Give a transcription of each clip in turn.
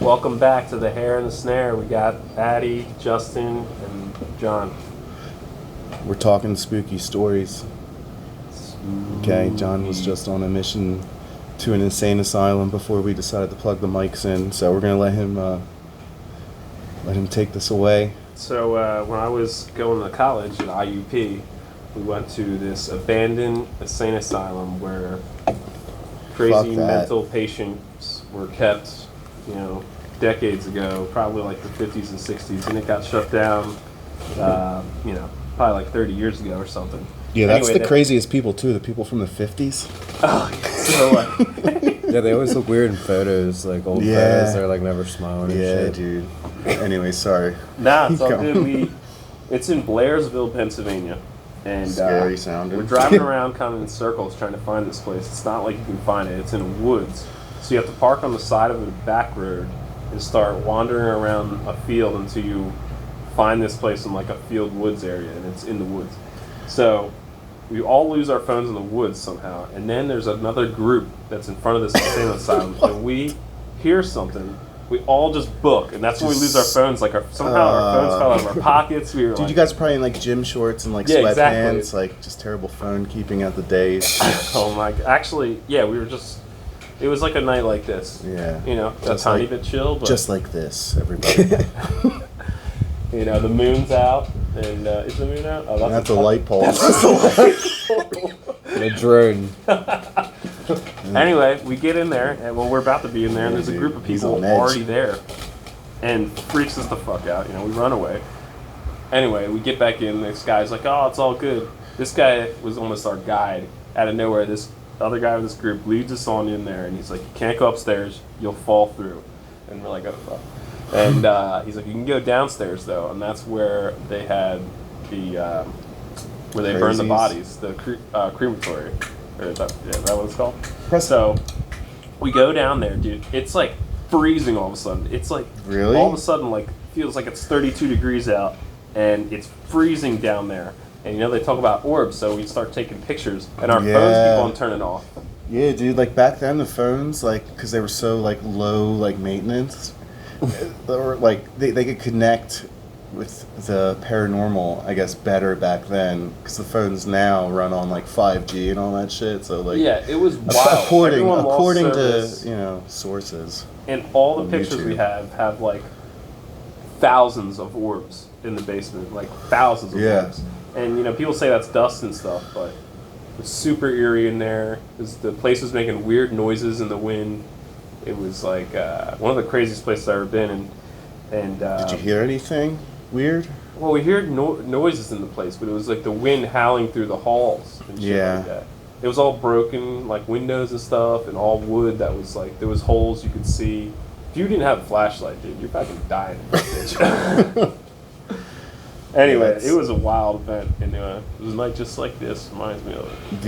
Welcome back to the Hare and the Snare. We got Addie, Justin, and John. We're talking spooky stories. Okay, John was just on a mission to an insane asylum before we decided to plug the mics in, so we're gonna let him take this away. So when I was going to college at IUP, we went to this abandoned insane asylum where crazy mental patients were kept, decades ago, probably like the 50s and 60s, and it got shut down, probably like 30 years ago or something. Yeah, that's anyway, the craziest people too, the people from the 50s. Oh, so yeah, they always look weird in photos, like old photos, they're like never smiling and shit. Yeah, dude. Anyway, sorry. Nah, it's all good. It's in Blairsville, Pennsylvania. And scary sounding. We're driving around kind of in circles trying to find this place. It's not like you can find it. It's in the woods. So you have to park on the side of a back road and start wandering around a field until you find this place in like a field woods area, and it's in the woods. So we all lose our phones in the woods somehow, and then there's another group that's in front of this insane asylum, and we hear something. We all just book, and that's when we lose our phones. Like somehow our phones fell out of our pockets. We were dude, you guys are probably in like gym shorts and like sweatpants, exactly. Like just terrible phone keeping out the days. Oh my! Actually, yeah, we were just. It was like a night like this. Yeah. A tiny bit chill, but just like this, everybody. The moon's out, and is the moon out? Oh, that's a light pole. That's a light pole. A drone. Anyway, we get in there, and we're about to be in there, and there's a group of people already there, and freaks us the fuck out. We run away. Anyway, we get back in. This guy's like, "Oh, it's all good." This guy was almost our guide. Out of nowhere, this other guy of this group leads us on in there, and he's like, "You can't go upstairs. You'll fall through." And we're like, "Oh fuck." And he's like, "You can go downstairs though," and that's where they had the where they burned the bodies, the crematory. Or is that what it's called? So we go down there, dude. It's like freezing all of a sudden. It's like all of a sudden like feels like it's 32 degrees out, and it's freezing down there. And they talk about orbs, so we start taking pictures, and our phones keep on turning off. Yeah, dude. Like back then, the phones, like, because they were so like low, like maintenance, or like they could connect with the paranormal, I guess, better back then, because the phones now run on like 5G and all that shit. So like, yeah, it was wild. According to sources. And all the pictures we have like thousands of orbs in the basement, like thousands of orbs. And people say that's dust and stuff, but it was super eerie in there. The place was making weird noises in the wind. It was like one of the craziest places I've ever been in. And did you hear anything weird? Well, we heard noises in the place, but it was like the wind howling through the halls and shit like that. It was all broken, like windows and stuff, and all wood that was like, there was holes you could see. If you didn't have a flashlight, dude, you're fucking dying in this bitch. Anyway, it was a wild event, and it was a night just like this. Reminds me of it.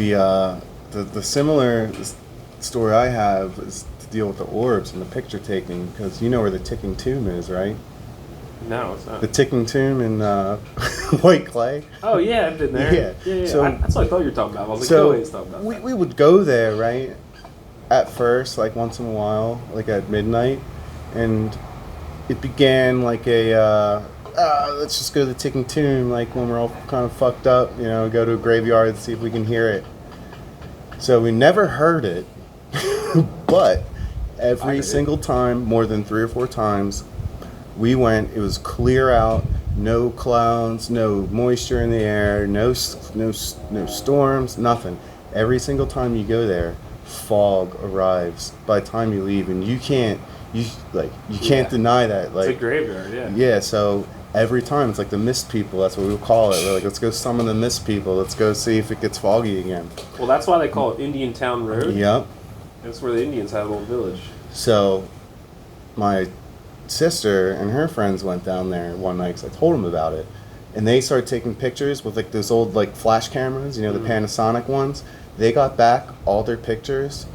The similar story I have is to deal with the orbs and the picture taking, because you know where the ticking tomb is, right? No, it's not. The ticking tomb in White Clay. Oh yeah, I've been there. Yeah. So that's what I thought you were talking about. I was like, no, he's talking about that. We would go there, right? At first, like once in a while, like at midnight, and it began like a. Let's just go to the ticking tomb, like when we're all kind of fucked up, go to a graveyard and see if we can hear it. So we never heard it, but every single time, more than 3 or 4 times, we went, it was clear out, no clouds, no moisture in the air, no storms, nothing. Every single time you go there, fog arrives by the time you leave, and you can't deny that. Like, it's a graveyard, yeah. Yeah, so every time it's like the mist people, that's what we would call it. We're like, let's go summon the mist people, let's go see if it gets foggy again. Well, that's why they call it Indian Town Road. Yep. That's where the Indians had a little village. So my sister and her friends went down there one night because I told them about it, and they started taking pictures with like those old like flash cameras, the Panasonic ones. They got back all their pictures,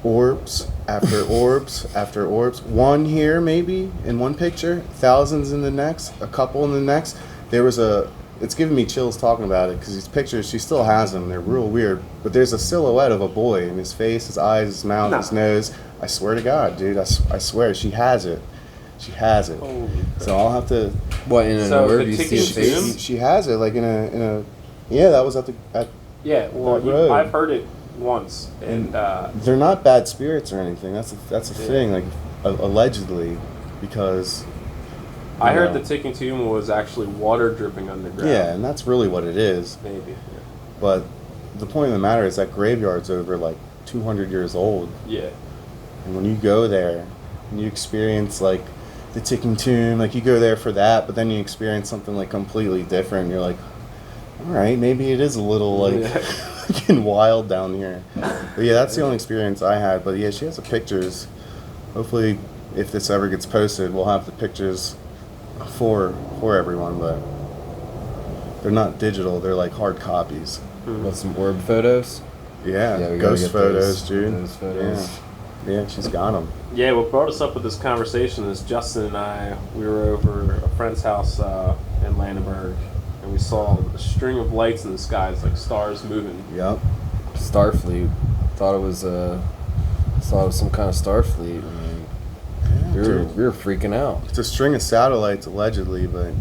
orbs after orbs after orbs. One here maybe in one picture, thousands in the next, a couple in the next. It it's giving me chills talking about it because these pictures, she still has them. They're real weird. But there's a silhouette of a boy in his face, his eyes, his mouth, his nose. I swear to God, dude. I swear, she has it. She has it. Holy so I'll have to. What in an orb you see a face? She has it like in a. Yeah, that was at. Yeah, well, I've heard it once, and they're not bad spirits or anything. That's a thing. Like allegedly, because. I heard the ticking tomb was actually water dripping underground. Yeah, and that's really what it is. Maybe. Yeah. But the point of the matter is that graveyard's over like 200 years old. Yeah. And when you go there, and you experience like the ticking tomb, like you go there for that, but then you experience something like completely different. You're like, all right, maybe it is a little like fucking wild down here. But yeah, that's the only experience I had. But yeah, she has the pictures. Hopefully, if this ever gets posted, we'll have the pictures for everyone, but they're not digital, they're like hard copies. What, some orb photos? Yeah, ghost photos, dude. Those photos. Yeah, she's got them. Yeah, what brought us up with this conversation is Justin and I, we were over a friend's house in Landenberg, and we saw a string of lights in the sky. It's like stars moving. Yep. Starfleet. Thought it was some kind of Starfleet. I mean, we were freaking out. It's a string of satellites allegedly, but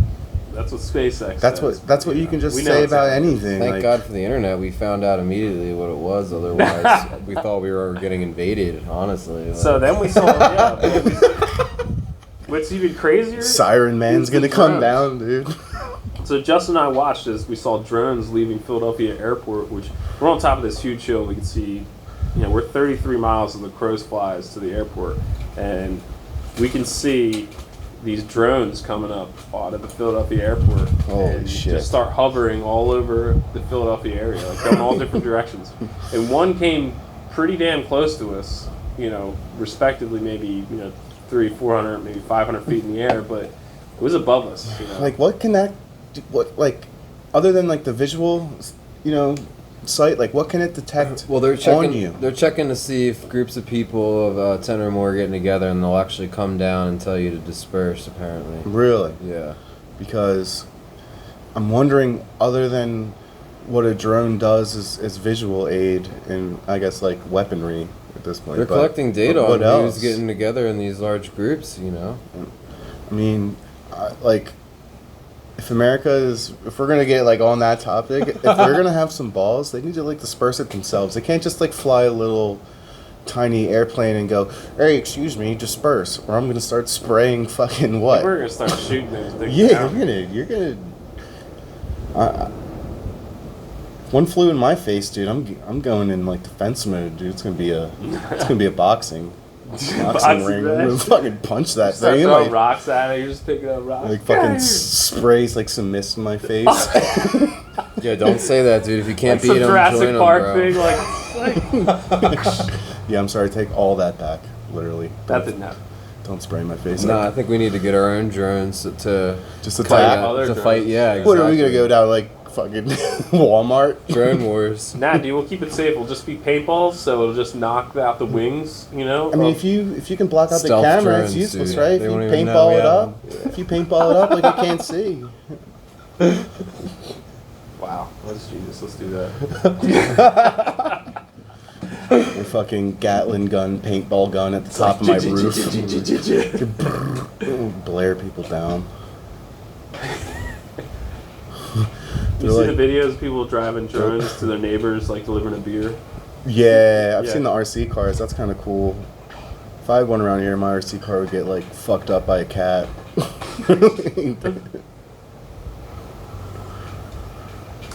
that's what SpaceX that's what you can just say about anything. Thank like, God for the internet. We found out immediately what it was. Otherwise, we thought we were getting invaded. Honestly. Like. So then we saw. What's even crazier? Siren Man's gonna come down, dude. So Justin and I watched as we saw drones leaving Philadelphia Airport, which we're on top of this huge hill. We can see, we're 33 miles of the crow's flies to the airport, and we can see these drones coming up out of the Philadelphia airport. Holy shit. Just start hovering all over the Philadelphia area, like going all different directions. And one came pretty damn close to us, respectively maybe, 300, 400, maybe 500 feet in the air, but it was above us. Like, what can that, other than like the visual, sight, like what can it detect? Well, they're checking on you. They're checking to see if groups of people of 10 or more are getting together, and they'll actually come down and tell you to disperse. Apparently. Really? Yeah. Because I'm wondering, other than what a drone does as visual aid and I guess like weaponry at this point. They're collecting data on who's getting together in these large groups. I mean, if if we're gonna get like on that topic, if they're gonna have some balls, they need to like disperse it themselves. They can't just like fly a little tiny airplane and go, "Hey, excuse me, disperse," or I'm gonna start spraying fucking what? We're gonna start shooting those things. Yeah, you're gonna. One flew in my face, dude. I'm going in like defense mode, dude. It's gonna be a boxing ring. I'm gonna fucking punch that start thing. Throwing like, rocks at it. You're just picking up rocks. Like fucking sprays like some mist in my face. Yeah, don't say that, dude. If you can't like beat them, Jurassic join Park them, bro. thing, Yeah, I'm sorry. Take all that back, literally. That didn't happen. Don't spray my face. No, I think we need to get our own drones to just to fight. other To drones. fight, yeah. Exactly. What are we gonna go down like fucking Walmart? Drone wars. Nah, dude, we'll keep it safe. We'll just be paintballs, so it'll just knock out the wings, I mean, if you can block out the Stealth camera, drones, it's useless, dude. right? If They you won't even know paintball we it have up, if you paintball it up, like you can't see. Wow, let's do this. Let's do that. A fucking Gatling gun, paintball gun at the top of my roof. Blare people down. You see the videos of people driving drones to their neighbors, like delivering a beer? Yeah, I've seen the RC cars. That's kind of cool. If I had one around here, my RC car would get like fucked up by a cat.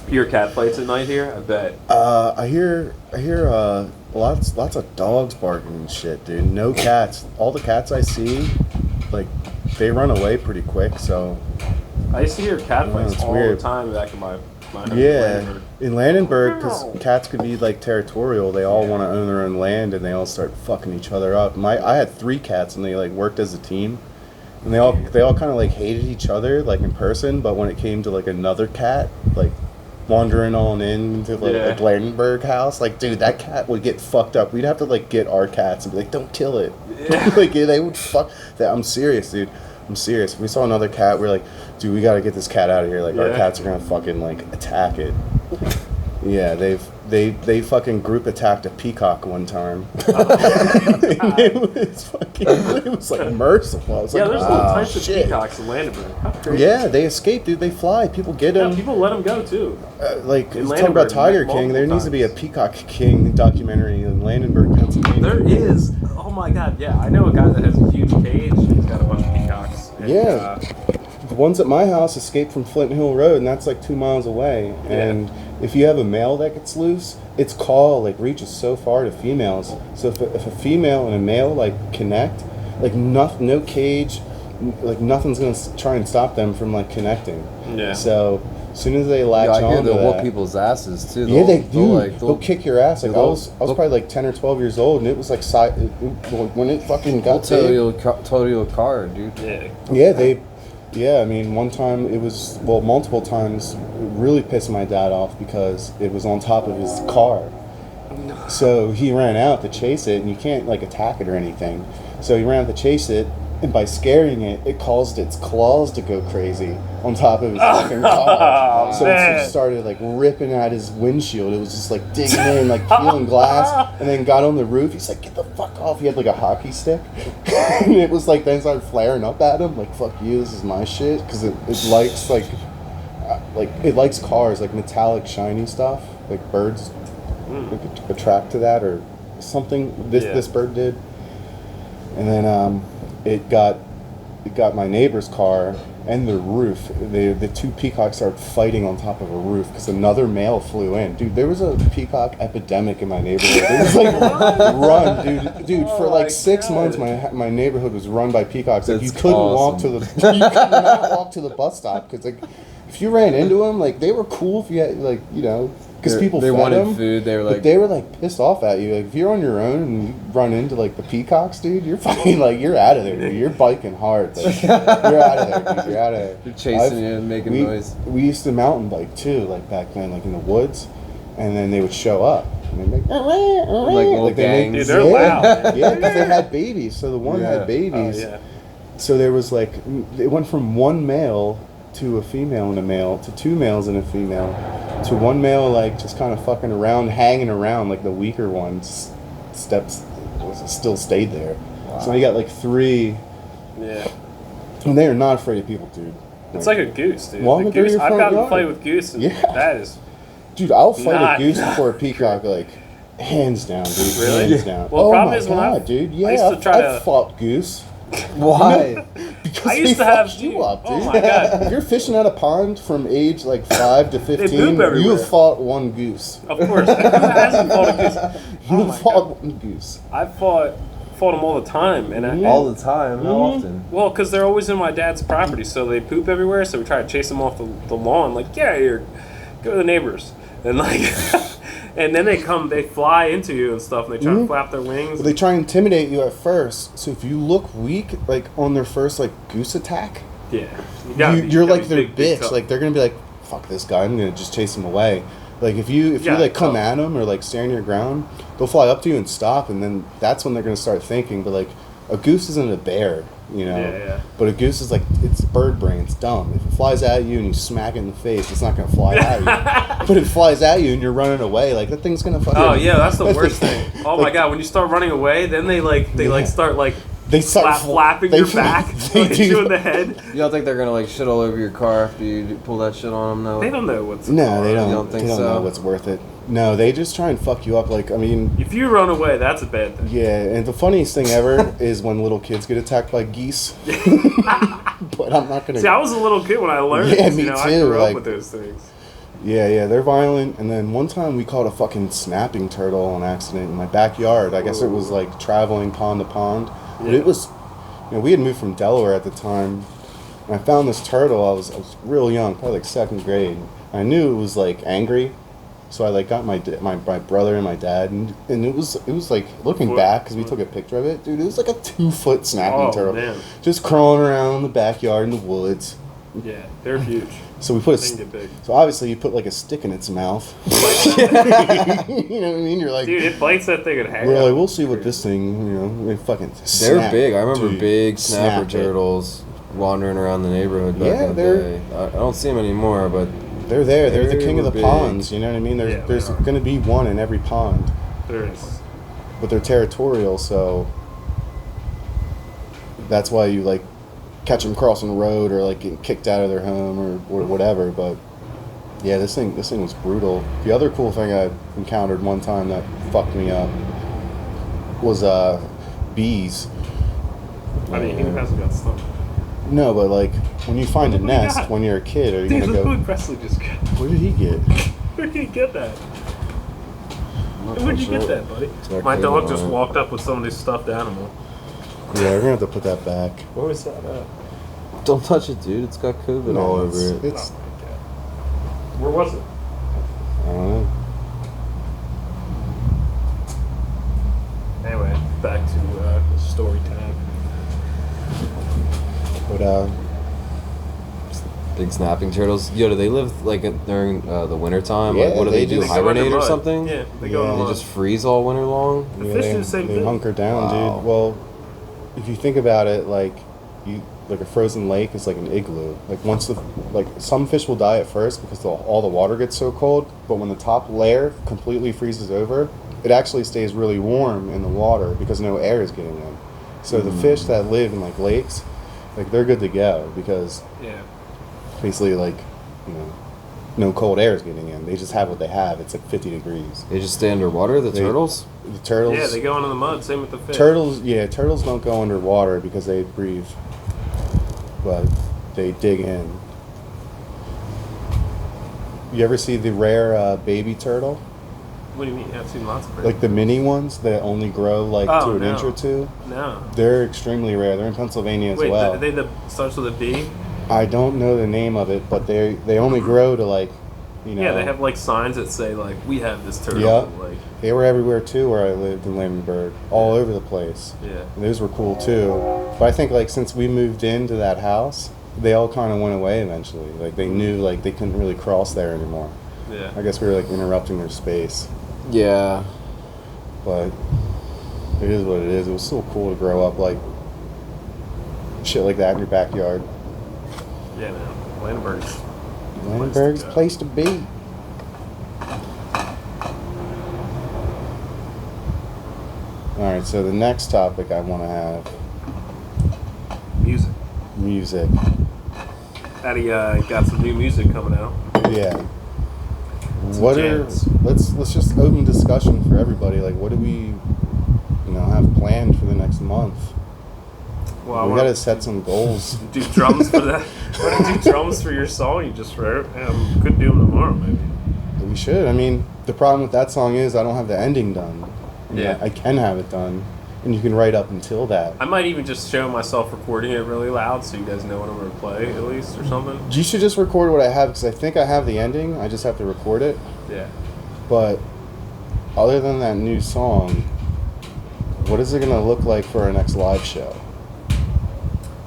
Hear cat fights at night here? I bet. I hear lots of dogs barking and shit, dude. No cats. All the cats I see, like, they run away pretty quick. So I used to hear cat fights all weird. the time back in my home. yeah, in Landenberg, because cats could be like territorial. They all want to own their own land, and they all start fucking each other up. I had 3 cats, and they like worked as a team. And they all kind of like hated each other like in person, but when it came to like another cat, like wandering on into like a Blandenberg house, like dude, that cat would get fucked up. We'd have to like get our cats and be like, don't kill it. Yeah. Like they would fuck that. I'm serious, dude. I'm serious. If we saw another cat, we're like, dude, we gotta get this cat out of here. Like, our Yeah. cats are gonna fucking, like, attack it. Yeah, they fucking group attacked a peacock one time. It was like merciful. I was Yeah, like, there's wow, all types of shit. peacocks in Landenberg. How crazy. Yeah, they escape, dude. They fly. People get them. Yeah, people let them go too. Like, In talking about Landenberg, Tiger multiple King, there needs to be a times. Peacock King documentary in Landenberg, Pennsylvania. There is. Oh my god, yeah. I know a guy that has a huge cage. He's got a bunch of peacocks. And, Yeah. The ones at my house escaped from Flint Hill Road, and that's like 2 miles away. And if you have a male that gets loose, its call like reaches so far to females. So if a female and a male like connect, like no cage, like nothing's gonna try and stop them from like connecting. Yeah. So as soon as they latch I hear on to they'll whoop that, people's asses too. yeah, they They'll, do. They'll kick your ass. Like I was probably like 10 or 12 years old, and it was like when it fucking They'll got big. tow you a car, dude. Yeah. Yeah, I mean, one time it was, well, multiple times, it really pissed my dad off because it was on top of his car. So he ran out to chase it, and you can't, like, attack it or anything. So he ran out to chase it, and by scaring it, it caused its claws to go crazy on top of his fucking car. So it just started, like, ripping at his windshield. It was just, like, digging in, like, peeling glass, and then got on the roof. He's like, get the fuck off. He had, like, a hockey stick. And it was, like, then started flaring up at him, like, fuck you, this is my shit. Because it likes, like, it likes cars, like, metallic, shiny stuff. Like, birds like, attract to that or something. This bird did. And then, it got my neighbor's car and the roof. The two peacocks started fighting on top of a roof because another male flew in. Dude, there was a peacock epidemic in my neighborhood. It was like run, dude. For like 6 months, my neighborhood was run by peacocks. Like, you couldn't walk to the you could not walk to the bus stop because like if you ran into them, like they were cool if you had like because people they fed wanted them, food. They were but like they were like pissed off at you. Like if you're on your own and you run into like the peacocks, dude, you're fucking like you're out of there. Dude. You're biking hard. Like, you're out of there, dude. You're out of there. They're chasing you and making noise. We used to mountain bike too, like back then, like in the woods, and then they would show up. And they'd be like little gangs. Dude, they're loud. Yeah, because they had babies. So the one had babies. Oh, yeah. So there was like it went from one male to a female and a male to two males and a female to one male like just kind of fucking around, hanging around like the weaker ones still stayed there. Wow. So you got like three. Yeah. And they are not afraid of people, dude. It's like a goose, dude. Walking through your I've front gotten to yard. play with goose, and that is. Dude, I'll fight Not- a goose before a peacock, like hands down, dude. Really? Hands down. Well, the oh problem my is when God, dude. Yeah, I used to try I've fought goose. Why? Because I used they to have fucked you up, dude. Oh my god! If you're fishing at a pond from age like 5 to 15, poop you everywhere. have fought one goose. Of course, who hasn't fought a goose? You Oh have my fought one goose. I fought them all the time, and All the time? How often? well, because they're always in my dad's property, so they poop everywhere. So we try to chase them off the lawn, like get out of here, go to the neighbors, and like, and then they fly into you and stuff, and they try to flap their wings. Well, they try and intimidate you at first. So if you look weak, like on their first like goose attack, yeah, you're like their bitch. tough. Like they're gonna be like, "Fuck this guy! I'm gonna just chase him away." Like if you like come tough. at them or like stand your ground, they'll fly up to you and stop, and then that's when they're gonna start thinking. But like a goose isn't a bear, you know. Yeah. But a goose is like it's bird brain. It's dumb. If it flies at you and you smack it in the face, it's not gonna fly at you. But if it flies at you and you're running away, like that thing's gonna fucking. Oh yeah, that's the that worst thing- thing. Oh my god, when you start running away, then they start like They start flapping your back, They like, you in do. the head. You don't think they're gonna like shit all over your car after you pull that shit on them though? They don't know what's. No, they don't. You don't think they don't so? know what's worth it. No, they just try and fuck you up. Like I mean, If you run away, that's a bad thing. yeah. And the funniest thing ever is when little kids get attacked by geese. But I'm not gonna. See, I was a little kid when I learned. Yeah, this, me I too, grew up like- with those things. Yeah, they're violent. And then one time we caught a fucking snapping turtle on accident in my backyard. I guess it was like traveling pond to pond. But it was, we had moved from Delaware at the time. And I found this turtle. I was real young, probably like second grade. I knew it was like angry. So I like got my brother and my dad, and it was like looking back because we took a picture of it, dude. It was like a 2-foot snapping turtle, man. just crawling around in the backyard in the woods. Yeah, they're huge. So we put They can get big. so obviously you put like a stick in its mouth. You know what I mean? You're like, Dude, it bites that thing in half. we're like, we'll see what this thing, it fucking. They're big. I remember dude, big snapper snapped it. turtles. wandering around the neighborhood back in the day. I don't see them anymore, but they're there. They're the king of the big. ponds. You know what I mean? There's going to be one in every pond. There is. But they're territorial, so that's why you like catch them crossing the road or like getting kicked out of their home or whatever. But yeah, this thing was brutal. The other cool thing I encountered one time that fucked me up was bees. I mean, who hasn't got stung? No, but like when you find a nest when you're a kid, are you Dude, gonna look go? what Presley just got. Where did he get? Where did he get that? Where'd you get that, buddy? My dog just walked up with somebody's stuffed animal. Yeah, we're gonna have to put that back. Where was that at? don't touch it, dude. It's got COVID all over it. It's. Where was it? I don't know. Anyway, back to story time. But Big snapping turtles. Yo, do they live like during the winter time? Yeah, Like, what do they do? just- Hibernate or something? Yeah, they go in the They mud. just freeze all winter long. The fish do the same they thing. hunker down, Wow. dude. Well, if you think about it, like a frozen lake is like an igloo. Like some fish will die at first because all the water gets so cold, but when the top layer completely freezes over, it actually stays really warm in the water because no air is getting in. So the fish that live in like lakes, like they're good to go because Yeah. basically like, no cold air is getting in. They just have what they have. It's like 50 degrees. They just stay underwater. The They- turtles. The turtles. Yeah, they go into the mud. Same with the fish. Turtles don't go underwater because they breathe, but they dig in. You ever see the rare baby turtle? What do you mean? I've seen lots of Like the mini ones that only grow like to an inch or two? No. They're extremely rare. They're in Pennsylvania as Wait, well. they starts with a B? I don't know the name of it, but they only grow to like, Yeah, they have like signs that say like we have this turtle. Yeah. Like, They were everywhere too where I lived in Landenberg, all over the place. yeah. And those were cool too. But I think like since we moved into that house, they all kind of went away eventually. Like they knew like they couldn't really cross there anymore. Yeah. I guess we were like interrupting their space. Yeah. But it is what it is. It was so cool to grow up like shit like that in your backyard. Yeah, man. Landenberg's. Landenberg's a place to be. Alright, so the next topic I want to have, Music. music. Addy got some new music coming out. Yeah. Some What jams. let's just open discussion for everybody. Like, what do we, have planned for the next month? Well, I We wanna gotta set some goals. do drums for that. Want to do drums for your song you just wrote? Could do them tomorrow, maybe. We should. I mean, the problem with that song is I don't have the ending done. I mean, Yeah. I can have it done, and you can write up until that. I might even just show myself recording it really loud so you guys know what I'm going to play at least or something. You should just record what I have because I think I have the ending. I just have to record it. Yeah. But other than that new song, what is it gonna look like for our next live show?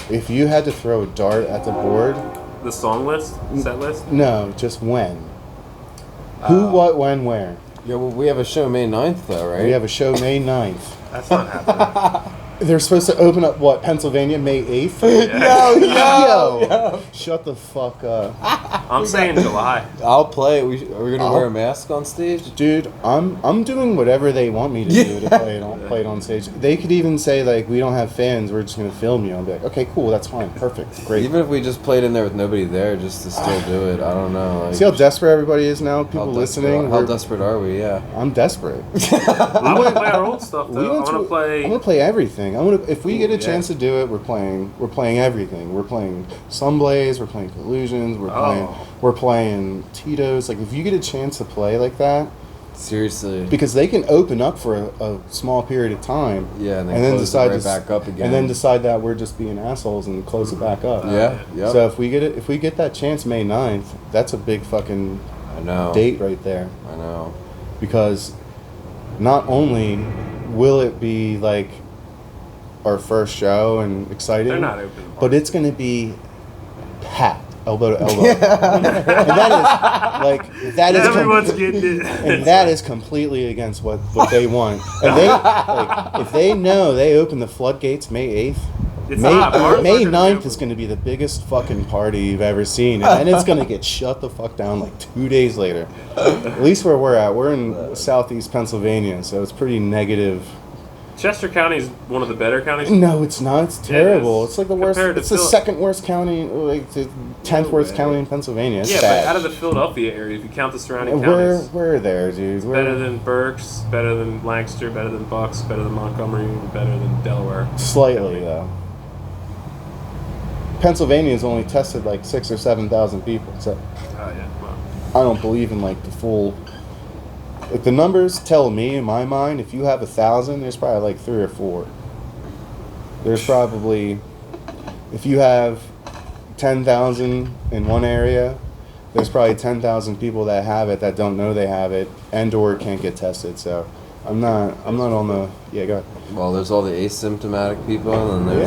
If you had to throw a dart at the board, The song list? Set list? no, just when. Who, what, when, where. Yeah, well, we have a show May 9th, though, right? We have a show May 9th. That's not happening. They're supposed to open up, what, Pennsylvania, May 8th? Yo! Shut the fuck up. I'm saying July. I'll play. Are we gonna wear a mask on stage? Dude, I'm doing whatever they want me to do to play it on stage. They could even say, like, we don't have fans, we're just going to film you. I'll be like, okay, cool, that's fine, perfect, great. Even if we just played in there with nobody there, just to still do it, I don't know. Like, See how desperate everybody is now? how People desperate- listening? How desperate are we? Yeah. I'm desperate. I want to play our old stuff, We though. I went want to play... I'm gonna play everything. If we get a yeah. chance to do it, we're playing everything. We're playing Sunblaze, we're playing Collusions, we're playing Tito's. Like if you get a chance to play like that, Seriously. because they can open up for a small period of time, Yeah, and then close decide it right to back up again. and then decide that we're just being assholes and close it back up. Yeah. Yep. So if we get that chance May 9th, that's a big fucking I know. date right there. I know. Because not only will it be like our first show and exciting, They're not open. but it's going to be packed, elbow to elbow. And that is Everyone's getting it. and that is completely against what they want. And they if they know they open the floodgates May 8th, It's hot. Bars May aren't gonna 9th is going to be the biggest fucking party you've ever seen. And then it's going to get shut the fuck down like 2 days later. At least where we're at. We're in southeast Pennsylvania, so it's pretty negative. Chester County is one of the better counties. No, it's not. It's terrible. It's like the worst. Compared to It's the second worst county, like the 10th worst county in Pennsylvania. It's Yeah, bad. but out of the Philadelphia area, if you count the surrounding counties, We're there, dude. better than Berks, better than Lancaster, better than Bucks, better than Montgomery, better than Delaware. Slightly, though. Pennsylvania has only tested like 6,000 or 7,000 people, so Oh yeah. Well, I don't believe in like the full. Like the numbers tell me in my mind, if you have 1,000, there's probably like 3 or 4. There's probably, if you have 10,000 in one area, there's probably 10,000 people that have it that don't know they have it and/or can't get tested. So I'm not on the. Yeah, go ahead. Well, there's all the asymptomatic people, and then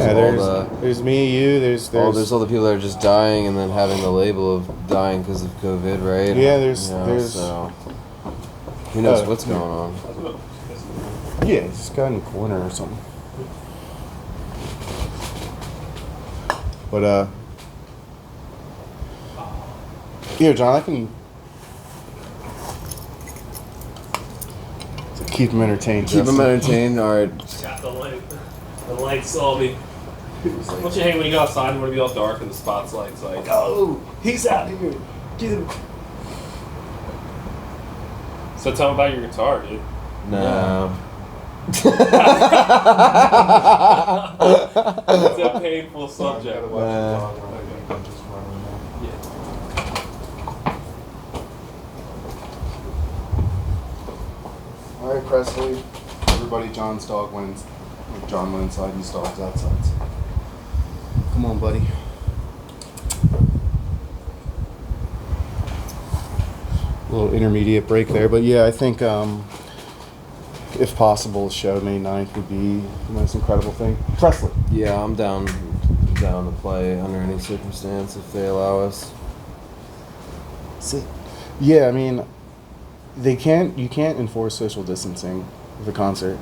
There's me, you. There's all the people that are just dying and then having the label of dying because of COVID, right? Yeah, there's so who knows what's going on? Yeah, this guy in the corner or something. But here, John, I can keep him entertained. Keep them entertained. All right. got the light. The light saw me. Don't you hate when you go outside and want to be all dark and the spotlight's like, oh, he's out here. Get him. So tell me about your guitar, dude. No. It's a painful subject. All right, Presley. Everybody, John went inside. His dog's outside. So. Come on, buddy. A little intermediate break there, but yeah, I think if possible, the show May 9th would be the most incredible thing. Presley. Yeah, I'm down to play under any circumstance if they allow us. Yeah, I mean, you can't enforce social distancing with a concert.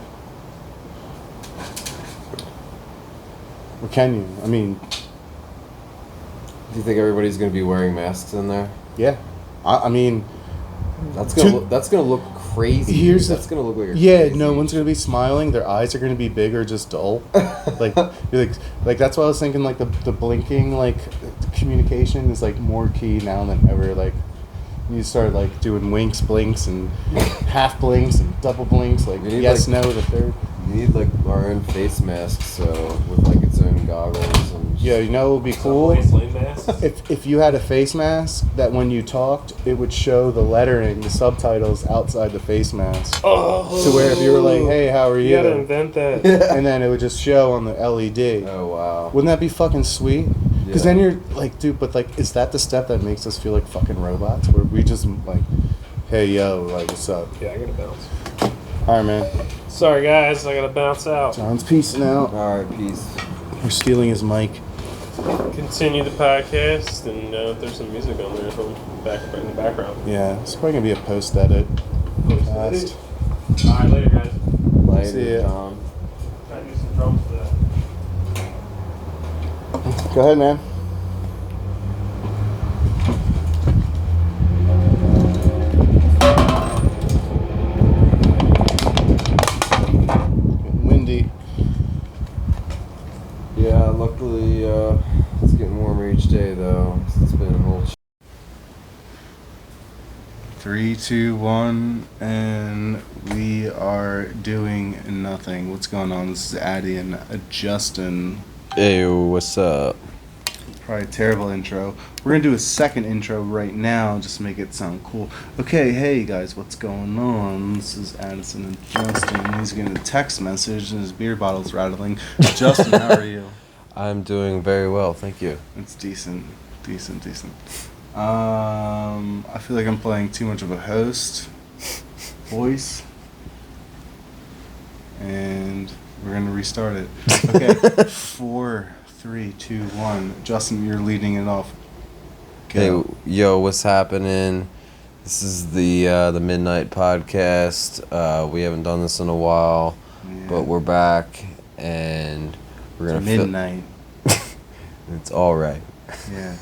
Or can you? I mean, Do you think everybody's going to be wearing masks in there? yeah. I mean, That's gonna look crazy. That's gonna look like a crazy. no one's gonna be smiling. Their eyes are gonna be big or just dull. like that's why I was thinking. Like the blinking like communication is like more key now than ever. Like you start like doing winks, blinks, and half blinks and double blinks. Like yes, no, the third. You need like our own face masks, so with like its own goggles and. Yeah, you know it would be cool if you had a face mask that when you talked, it would show the lettering, the subtitles outside the face mask. Oh. So where if you were like, "Hey, how are you?" You gotta invent that. And then it would just show on the LED. Oh wow! Wouldn't that be fucking sweet? Because Yeah. then you're like, dude, but like, is that the step that makes us feel like fucking robots? Where we just like, hey yo, like, what's up? Yeah, I gotta bounce. All right, man. Sorry guys, I gotta bounce out. John's peacing out. All right, peace. We're stealing his mic. Continue the podcast, and if there's some music on there, from back in the background. Yeah, it's probably gonna be a post edit. Fast. All right, later guys. Later, See ya. John. Try to do some drums for that. Go ahead, man. Getting windy. Yeah, luckily it's getting warmer each day though. It's been a little. 3, 2, 1, and we are doing nothing. What's going on? This is Addy and Justin. Hey, what's up? Probably a terrible intro. We're gonna do a second intro right now, just to make it sound cool. Okay, hey guys, what's going on? This is Addison and Justin. He's getting a text message and his beer bottle's rattling. Justin, how are you? I'm doing very well, thank you. It's decent. I feel like I'm playing too much of a host voice, and we're gonna restart it. Okay, 4, 3, 2, 1. Justin, you're leading it off. Go. Hey, yo, what's happening? This is the Midnight Podcast. We haven't done this in a while, Yeah. but we're back, and we're gonna Midnight. It's all right. Yeah.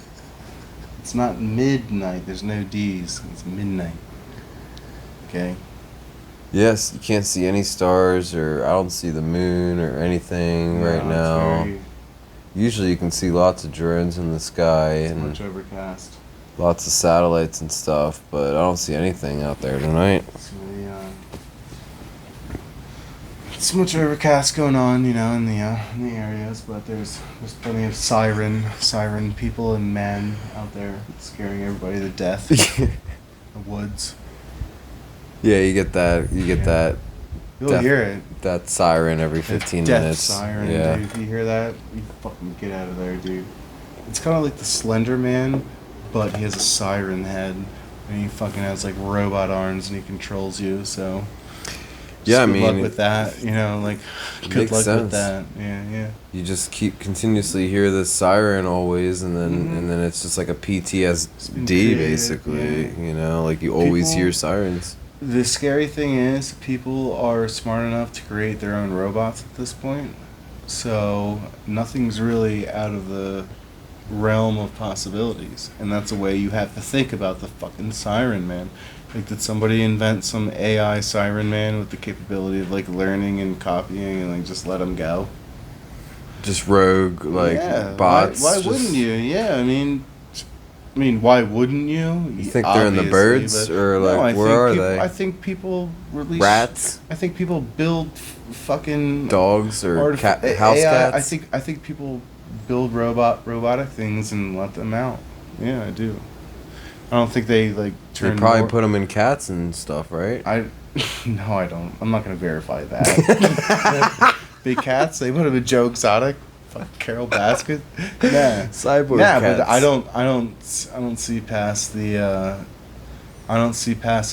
It's not midnight. There's no D's. It's midnight. Okay. Yes, you can't see any stars, or I don't see the moon or anything right now. Usually you can see lots of drones in the sky and much overcast. Lots of satellites and stuff, but I don't see anything out there tonight. So, it's much overcast going on, in the areas, but there's plenty of siren people and men out there scaring everybody to death. The woods. Yeah, you get that. You'll hear it. That siren every 15 minutes. Siren, yeah. dude. If you hear that, you fucking get out of there, dude. It's kind of like the Slender Man, but he has a siren head, and he fucking has like robot arms, and he controls you. So, yeah, good luck with that. Good luck with that. Yeah. You just continuously hear this siren always, and then it's just like a PTSD basically. Yeah. Like you always hear sirens. The scary thing is, people are smart enough to create their own robots at this point, so nothing's really out of the realm of possibilities, and that's the way you have to think about the fucking Siren Man. Like, did somebody invent some AI Siren Man with the capability of, like, learning and copying and, like, just let them go? Just rogue, bots? Why wouldn't you? Yeah, I mean, why wouldn't you? You think they're in the birds, or where are they? I think people release rats. I think people build fucking dogs or house AI, cats. I think people build robotic things and let them out. Yeah, I do. I don't think they turn. They probably put them in cats and stuff, right? No, I don't. I'm not gonna verify that. Big cats. They put them in Joe Exotic. Fuck Carol Baskin. Nah. Cyborg cats. But I don't see past the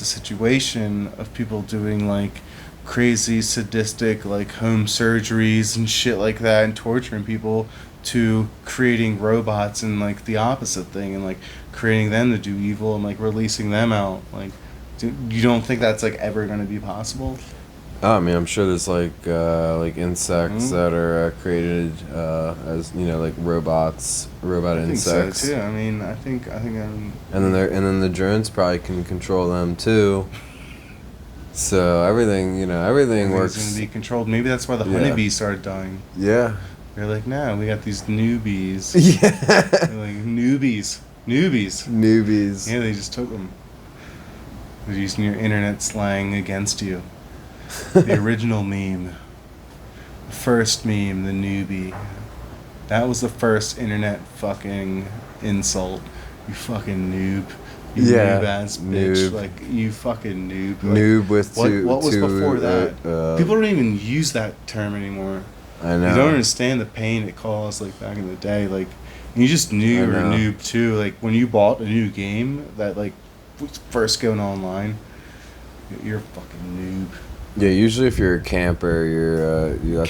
situation of people doing crazy sadistic home surgeries and shit like that and torturing people, to creating robots and the opposite thing, and creating them to do evil and releasing them out. You don't think that's ever going to be possible? I mean, I'm sure there's insects that are created as robots, robot insects. I think so too. I mean, I think. And then the drones probably can control them too. So everything works. Going to be controlled. Maybe that's why the honeybees started dying. Yeah. They're like, nah, we got these newbies. Yeah. They're like, newbies. Yeah, they just took them. They're using your internet slang against you. The original meme. The first meme, the newbie. That was the first internet fucking insult. You fucking noob. You noob-ass bitch. Noob. You fucking noob. Noob with what was before that? People don't even use that term anymore. I know. You don't understand the pain it caused, back in the day. You just knew you were a noob, too. When you bought a new game that, was first going online, you're a fucking noob. Yeah, usually if you're a camper, you're a noob. You're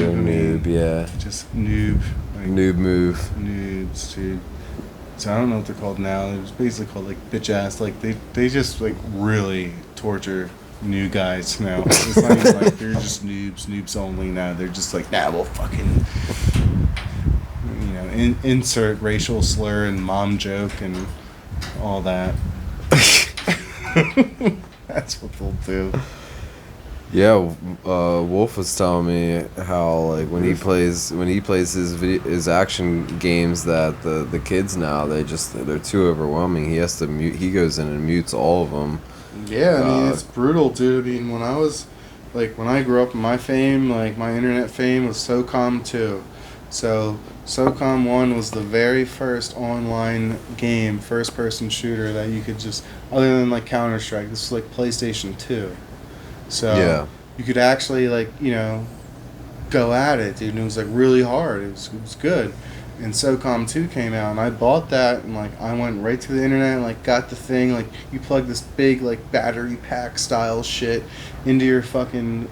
a noob, yeah. Just noob. Noob move. Noobs, dude. So I don't know what they're called now. It was basically called bitch ass. They just really torture new guys now. It's not even they're just noobs only now. They're just we'll fucking insert racial slur and mom joke and all that. That's what they'll do. Yeah, Wolf was telling me how when he plays his action games, that the kids now they're too overwhelming. He has to mute. He goes in and mutes all of them. Yeah, I mean it's brutal, dude. I mean, when I was when I grew up, my fame, my internet fame was SOCOM 2. So SOCOM 1 was the very first online game, first person shooter that you could just, other than Counter-Strike, this was PlayStation 2. So you could actually go at it, dude. And it was really hard. It was good. And SOCOM 2 came out, and I bought that, and I went right to the internet and got the thing. You plug this big battery pack style shit into your fucking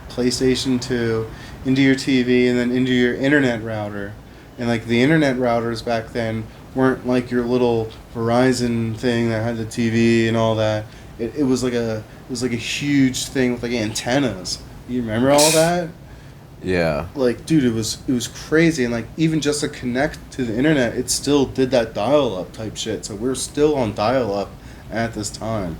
PlayStation 2, into your TV, and then into your internet router. And the internet routers back then weren't your little Verizon thing that had the TV and all that. It was a huge thing with antennas. You remember all that? Yeah. Like, dude, it was crazy, and like even just to connect to the internet, it still did that dial-up type shit. So we're still on dial-up at this time,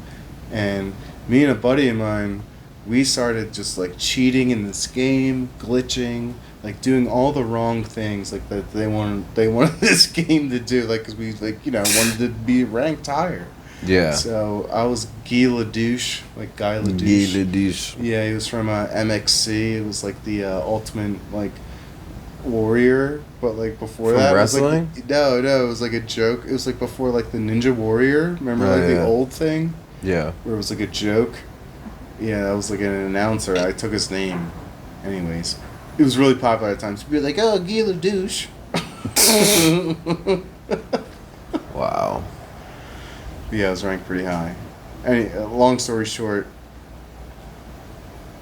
and me and a buddy of mine, we started just like cheating in this game, glitching, like doing all the wrong things like that they wanted this game to do, like because we like wanted to be ranked higher. Yeah. So I was Guy Ledouche, like Guy Ledouche. Guy Ledouche. Yeah, he was from MXC. It was like the ultimate like warrior, but like before From that, wrestling? It was like, no, it was like a joke. It was like before like the Ninja Warrior. Remember Oh, like the yeah. old thing Yeah. where it was like a joke. Yeah, that was like an announcer. I took his name. Anyways, it was really popular at times. People would be like, "Oh, Guy Ledouche." Wow. Yeah, I was ranked pretty high. Long story short,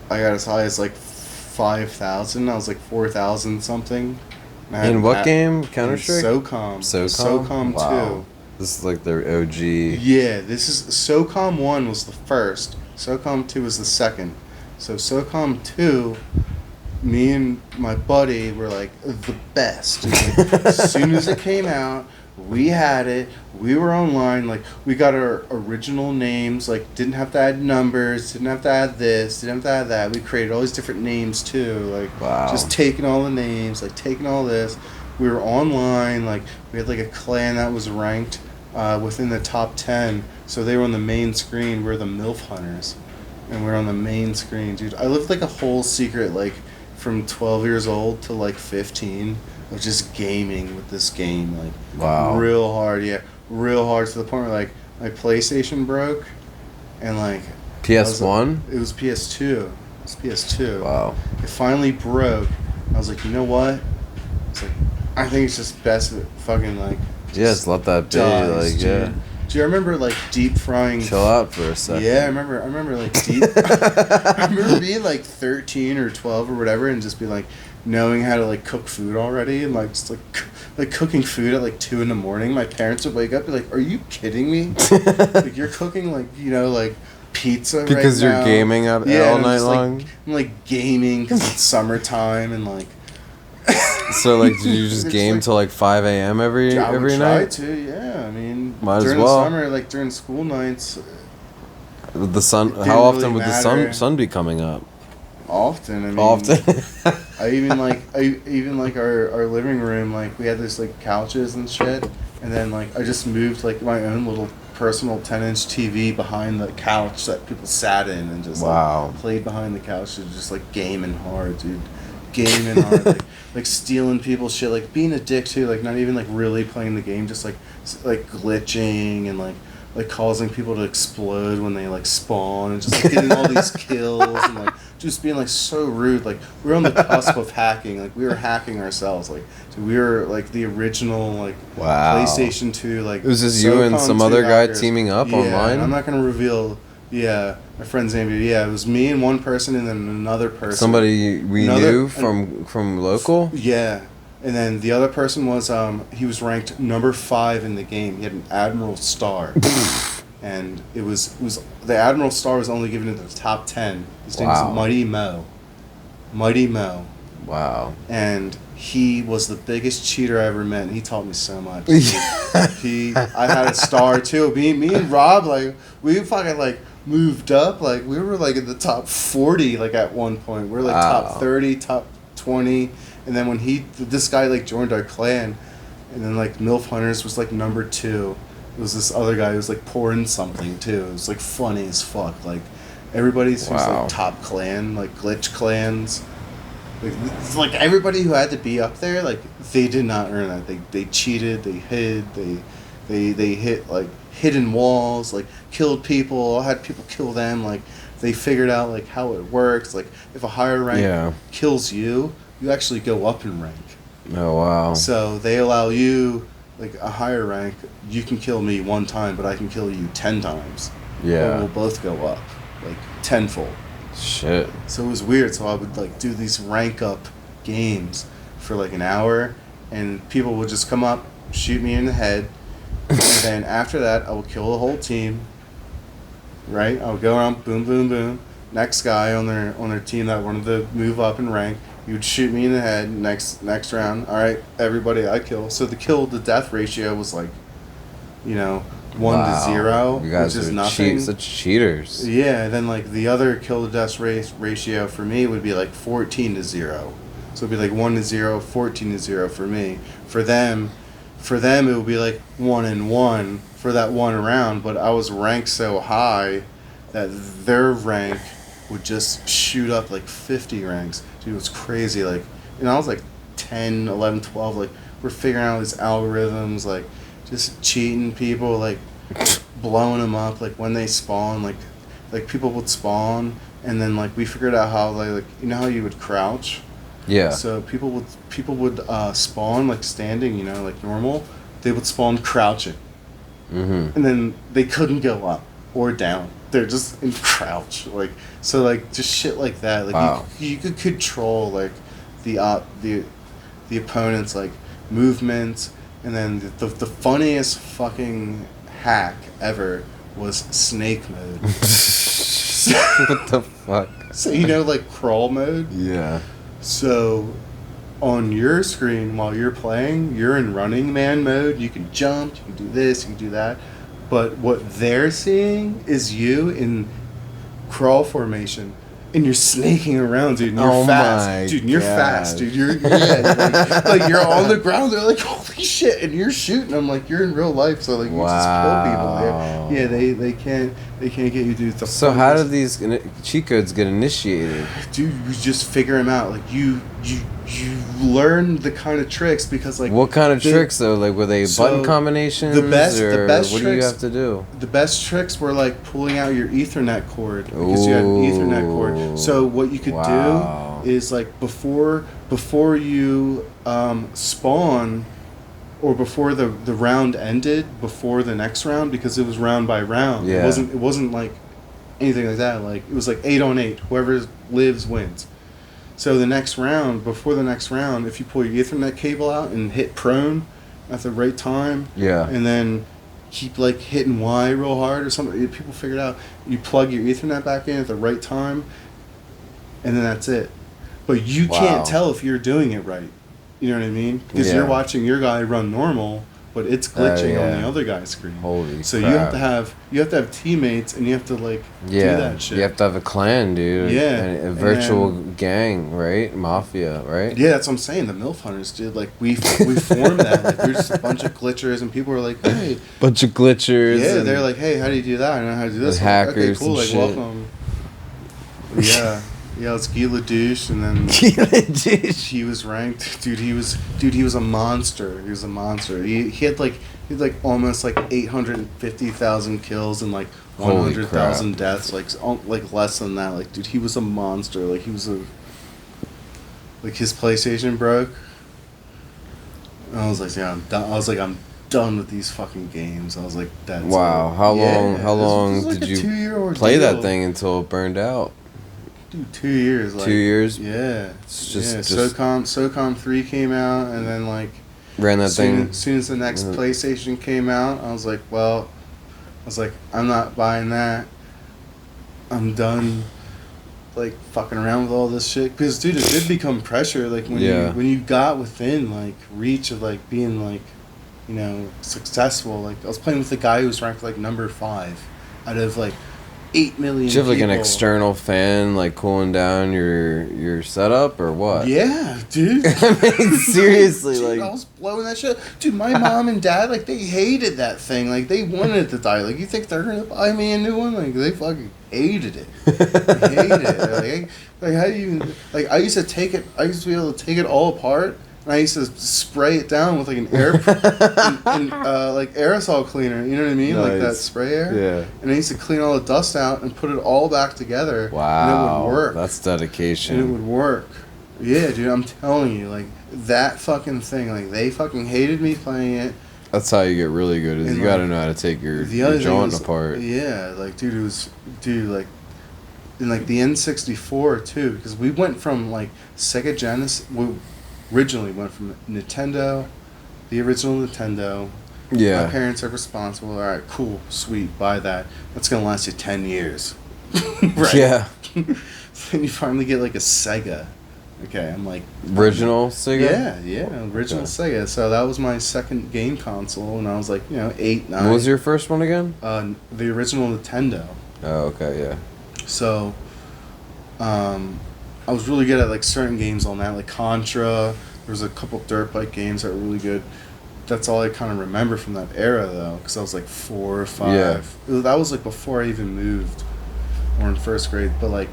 I got as high as like 5,000. I was like 4,000 something. In what game? Counter-Strike? SOCOM. SOCOM Wow. 2. This is like their OG. Yeah, this is SOCOM 1 was the first. SOCOM 2 was the second. So SOCOM 2, me and my buddy were like the best. Like, as soon as it came out, we had it. We were online. Like, we got our original names. Like, didn't have to add numbers. Didn't have to add this. Didn't have to add that. We created all these different names too. Like, Wow. just taking all the names. Like, taking all this. We were online. Like, we had like a clan that was ranked within the top 10. So they were on the main screen. We're the MILF Hunters. And we're on the main screen, dude. I lived like a whole secret, like, from 12 years old to like 15 of just gaming with this game. Like, Wow. real hard, yeah. Real hard to the point where, like, my PlayStation broke. And, like... PS1? It was PS2. It was PS2. Wow. It finally broke. I was like, you know what? It's like, I think it's just best that fucking, like... Just let that be. dies, Like, dude. yeah. Do you remember, like, deep frying... Chill out for a second. Yeah, I remember like deep. I remember being like 13 or 12 or whatever, and just be like knowing how to like cook food already, and like just like cooking food at like 2 a.m. My parents would wake up and be like, "Are you kidding me? Like, you're cooking like like pizza Because right you're now." gaming all and night I'm just, long? Like, I'm like gaming because it's summertime and like. So, like, did you just It's game like- till like 5 a.m. every I would try night? to, yeah. I mean, Might as during well. the summer, like during school nights, With the sun, didn't how often really would the matter. sun be coming up? often. I mean, Often. I even like our living room, like we had this like couches and shit, and then like I just moved like my own little personal 10-inch TV behind the couch that people sat in and just Wow. like played behind the couch, just like gaming hard, dude. Gaming hard, like stealing people's shit, like being a dick too, like not even like really playing the game, just like glitching and like causing people to explode when they like spawn and just like getting all these kills and like just being like so rude. Like we were on the cusp of hacking, like we were hacking ourselves, like so we were like the original like Wow. PlayStation 2 like. It was just you and SOCOM some 2 other guy hackers. teaming up Yeah, online? I'm not gonna reveal. Yeah, my friend's name. Yeah, it was me and one person and then another person. Somebody we knew from local? Yeah. And then the other person was he was ranked number 5 in the game. He had an Admiral Star. And it was the Admiral Star was only given to the top 10. His name Wow. was Mighty Mo. Mighty Mo. Wow. And he was the biggest cheater I ever met, and he taught me so much. I had a star too. Me and Rob, like we fucking like moved up, like we were like in the top 40 like at one point. We were like Wow. top 30, top 20, and then when this guy like joined our clan, and then like MILF Hunters was like number 2. It was this other guy who was like pouring something too. It was like funny as fuck. Like everybody's was Wow. like top clan, like glitch clans. Like, it's like everybody who had to be up there, like they did not earn that. They cheated. They hid. They hit like hidden walls. Like killed people. Had people kill them. Like they figured out like how it works. Like if a higher rank kills you, you actually go up in rank. Oh, wow. So they allow you like a higher rank. You can kill me 1 time, but I can kill you 10 times. Yeah. And we'll both go up like tenfold. Shit. So it was weird. So I would like do these rank up games for like an hour, and people would just come up, shoot me in the head, and then after that I would kill the whole team. Right? I would go around, boom, boom, boom. Next guy on their team that wanted to move up in rank, You would shoot me in the head. Next round, all right, everybody I kill. So the kill to death ratio was like, 1 to 0, You guys which is are nothing. such cheaters. Yeah, then like the other kill to death ratio for me would be like 14 to 0. So it'd be like 1 to 0, 14 to 0 for me. For them it would be like 1 and 1 for that one round. But I was ranked so high that their rank would just shoot up like 50 ranks. Dude, it was crazy. Like, I was like 10, 11, 12. Like, we're figuring out these algorithms, like just cheating people, like blowing them up. Like when they spawn, like people would spawn, and then like we figured out how like how you would crouch. Yeah. So people would spawn like standing, like normal. They would spawn crouching, Mm-hmm. and then they couldn't go up or down. They're just in crouch, like so, like just shit like that. Like Wow. you could control like the opponent's like movements, and then the funniest fucking hack ever was snake mode. What the fuck? So like crawl mode. Yeah. So, on your screen while you're playing, you're in running man mode. You can jump, you can do this, you can do that. But what they're seeing is you in crawl formation. And you're snaking around, dude. And you're fast, dude. And you're fast, dude. You're like you're on the ground. They're like, holy shit! And you're shooting them like you're in real life. So like you just kill people. Yeah, they can't get you, dude. So how do these cheat codes get initiated? Dude, you just figure them out. Like you learn the kind of tricks because like what kind of tricks though? Like were they button combinations? The best what tricks, do you have to do? The best tricks were like pulling out your Ethernet cord because you had an Ethernet cord. So what you could do is like before you spawn, or before the round ended, before the next round, because it was round by round. Yeah. It wasn't like anything like that. Like it was like 8 on 8. Whoever lives wins. So before the next round, if you pull your Ethernet cable out and hit prone at the right time, and then keep like hitting Y real hard or something, people figured out you plug your Ethernet back in at the right time, and then that's it. But you can't tell if you're doing it right. You know what I mean? Because you're watching your guy run normal, but it's glitching on the other guy's screen. Holy so crap. you have to have teammates, and you have to like do that shit. You have to have a clan, dude. Yeah. And a virtual gang, right? Mafia, right? Yeah, that's what I'm saying. The MILF Hunters, dude. Like we formed that. Like we're just a bunch of glitchers, and people were like, "Hey." Bunch of glitchers. Yeah, they're like, "Hey, how do you do that? I don't know how to do this." Hackers, like, okay, cool. and Like, shit. welcome. Yeah, it's Guy Ledouche, and then he was ranked. Dude, he was a monster. He was a monster. He had almost like 850,000 kills and like 100,000 deaths. Like less than that. Like, dude, he was a monster. Like he was like his PlayStation broke. And I was like, yeah, I'm done. I'm done with these fucking games. I was like, that's wow. How long like did you 2-year play deal. that thing until it burned out? Dude, 2 years. Like, 2 years? Yeah. It's just SOCOM 3 came out, and then like ran that thing. As soon as the next PlayStation came out, I was like, I'm not buying that. I'm done. Like fucking around with all this shit, because dude, it did become pressure. Like when you got within like reach of like being like, successful. Like I was playing with a guy who was ranked like number 5 out of like 8 million. Did you have like people. an external fan like cooling down your setup or what? Yeah, dude. I mean, seriously, dude, like I was blowing that shit. Dude, my mom and dad, like, they hated that thing. Like, they wanted it to die. Like, you think they're gonna buy me a new one? Like, they fucking hated it. They hated it. Like how do you? Like, I used to be able to take it all apart. And I used to spray it down with like an like aerosol cleaner, you know what I mean? Nice. Like that spray air. Yeah. And I used to clean all the dust out and put it all back together. Wow. And it would work. That's dedication. And it would work. Yeah, dude, I'm telling you, like that fucking thing, like they fucking hated me playing it. That's how you get really good. Is and you gotta know how to take your joint apart. Yeah, like like in like the N64 too, because we went from like Sega Genesis. We originally went from Nintendo, the original Nintendo. Yeah. My parents are responsible. All right, cool, sweet, buy that. That's gonna last you 10 years. Right. Yeah. Then you finally get like a Sega, Okay, I'm like Original Sega? Yeah, original Okay. Sega. So that was my second game console, and I was like, 8, 9. What was your first one again? The original Nintendo. Oh, okay, yeah. So, I was really good at like certain games on that, like Contra. There was a couple dirt bike games that were really good. That's all I kind of remember from that era, though, because I was like 4 or 5. Yeah. That was like before I even moved, or in first grade. But like,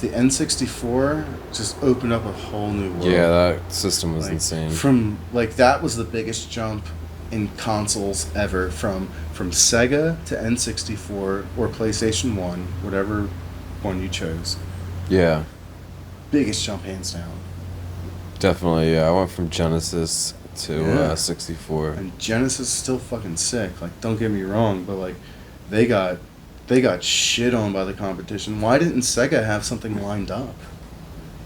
the N64 just opened up a whole new world. Yeah, that system was Like, insane. From like that was the biggest jump in consoles ever, from Sega to N64 or PlayStation 1, whatever one you chose. Yeah, Biggest jump hands down. definitely. Yeah, I went from Genesis to Yeah. 64. And Genesis is still fucking sick. Like, don't get me wrong, but like they got shit on by the competition. Why didn't Sega have something lined up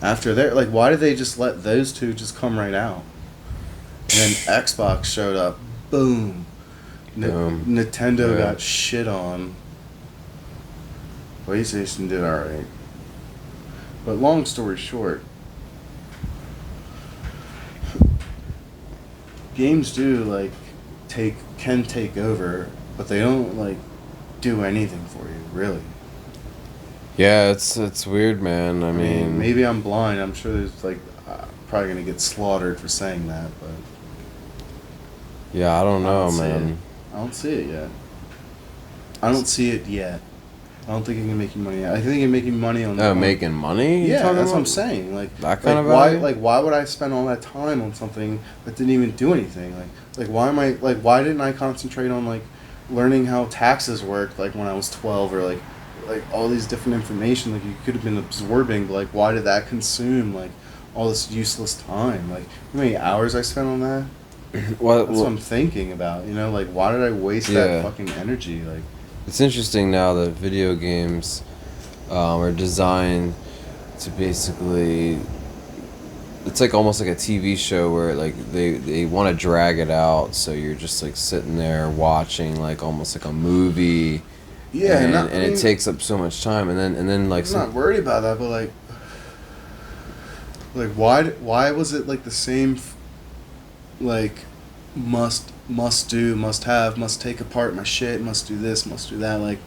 after their, like, why did they just let those two just come right out? And then Xbox showed up. Boom. Nintendo Yeah. got shit on. PlayStation did alright. But long story short, games do like can take over, but they don't like do anything for you, really. Yeah, it's weird, man. I mean, maybe I'm blind. I'm sure there's like probably gonna get slaughtered for saying that, but yeah, I don't know, see man. it. I don't see it yet. I don't see it yet. I don't think it can make you money. I think it can make you money on. Oh, making money? You Yeah, talking that's what I'm about? saying. Like That kind of why? value? Like why would I spend all that time on something that didn't even do anything? Like why am I like why didn't I concentrate on like learning how taxes work like when I was 12, or like all these different information like you could have been absorbing, but like why did that consume like all this useless time? Like how many hours I spent on that? Well, That's what I'm thinking about. Like why did I waste Yeah. that fucking energy? Like it's interesting now that video games are designed to basically. It's like almost like a TV show where like they want to drag it out, so you're just like sitting there watching like almost like a movie. yeah, and, I and mean, it takes up so much time, and then like I'm not worried about that, but like why was it like the same like must do, must have, must take apart my shit, must do this, must do that, like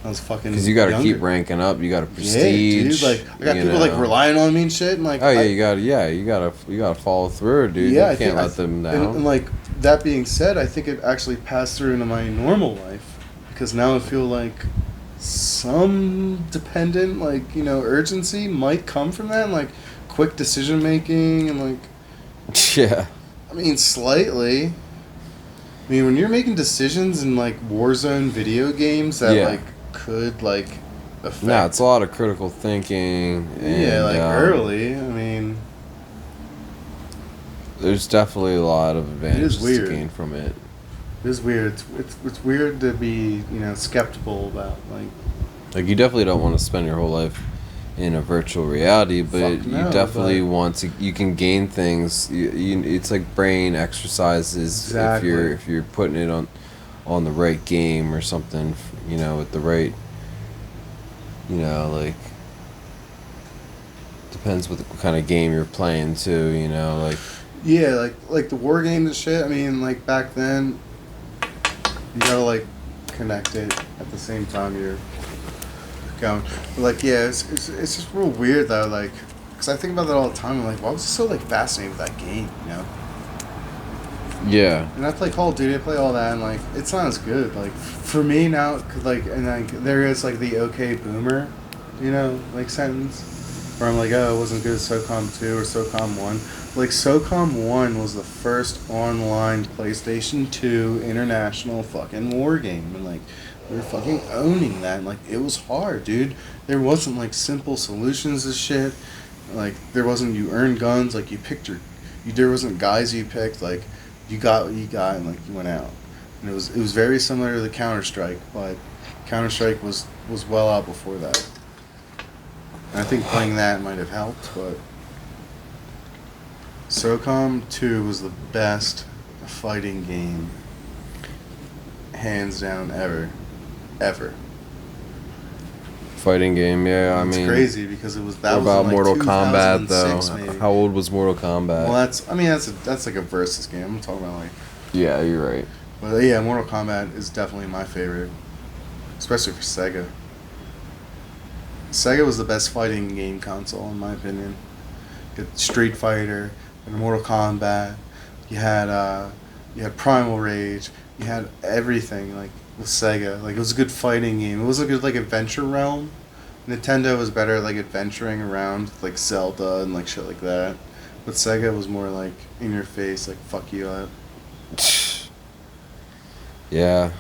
I was fucking because you got to younger. keep ranking up, you got to Yeah, prestige. dude, like I got you people like know. relying on me and shit, and like Oh yeah, you gotta follow through, dude. yeah, You I can't think let them down. and like that being said, I think it actually passed through into my normal life, because now I feel like some dependent like urgency might come from that, and, like quick decision making, and like Yeah. I mean slightly. I mean when you're making decisions in like Warzone video games that Yeah. like could like affect No, it's a lot of critical thinking. And, yeah, like early. I mean, there's definitely a lot of advantages to weird. gain from it. it's weird. It's weird to be skeptical about like. Like you definitely don't want to spend your whole life in a virtual reality, but Fuck no, you definitely but- want to. You can gain things. It's like brain exercises Exactly. if you're putting it on the right game or something. With the right. Like. Depends what kind of game you're playing too. Like. Yeah, like the war games and shit. I mean, like back then, you gotta like connect it at the same time you're going. But, like yeah, it's just real weird though. Like, cause I think about that all the time. I'm like, why was I so like fascinated with that game? Yeah. And I play Call of Duty, I play all that, and like it's not as good. Like for me now, 'cause, like and like there is like the okay boomer, like sentence, where I'm like, oh, it wasn't good as SOCOM 2 or SOCOM 1. Like SOCOM 1 was the first online PlayStation 2 international fucking war game, and like we were fucking owning that, and like it was hard, dude. There wasn't like simple solutions to shit. Like there wasn't you earned guns, like you picked there wasn't guys you picked, like you got what you got, and like you went out. And it was very similar to the Counter-Strike, but Counter-Strike was well out before that. And I think playing that might have helped, but SOCOM 2 was the best fighting game, hands down, ever. Fighting game, yeah. I It's mean, crazy because it was that. What was about in, like, Mortal Kombat 2006 though? maybe. How old was Mortal Kombat? Well, that's like a versus game. I'm talking about like. Yeah, you're right. But yeah, Mortal Kombat is definitely my favorite, especially for Sega. Sega was the best fighting game console in my opinion. You had Street Fighter and Mortal Kombat. You had Primal Rage. You had everything like with Sega. Like it was a good fighting game. It was a good like adventure realm. Nintendo was better at like adventuring around like Zelda and like shit like that. But Sega was more like in your face, like fuck you up. Yeah,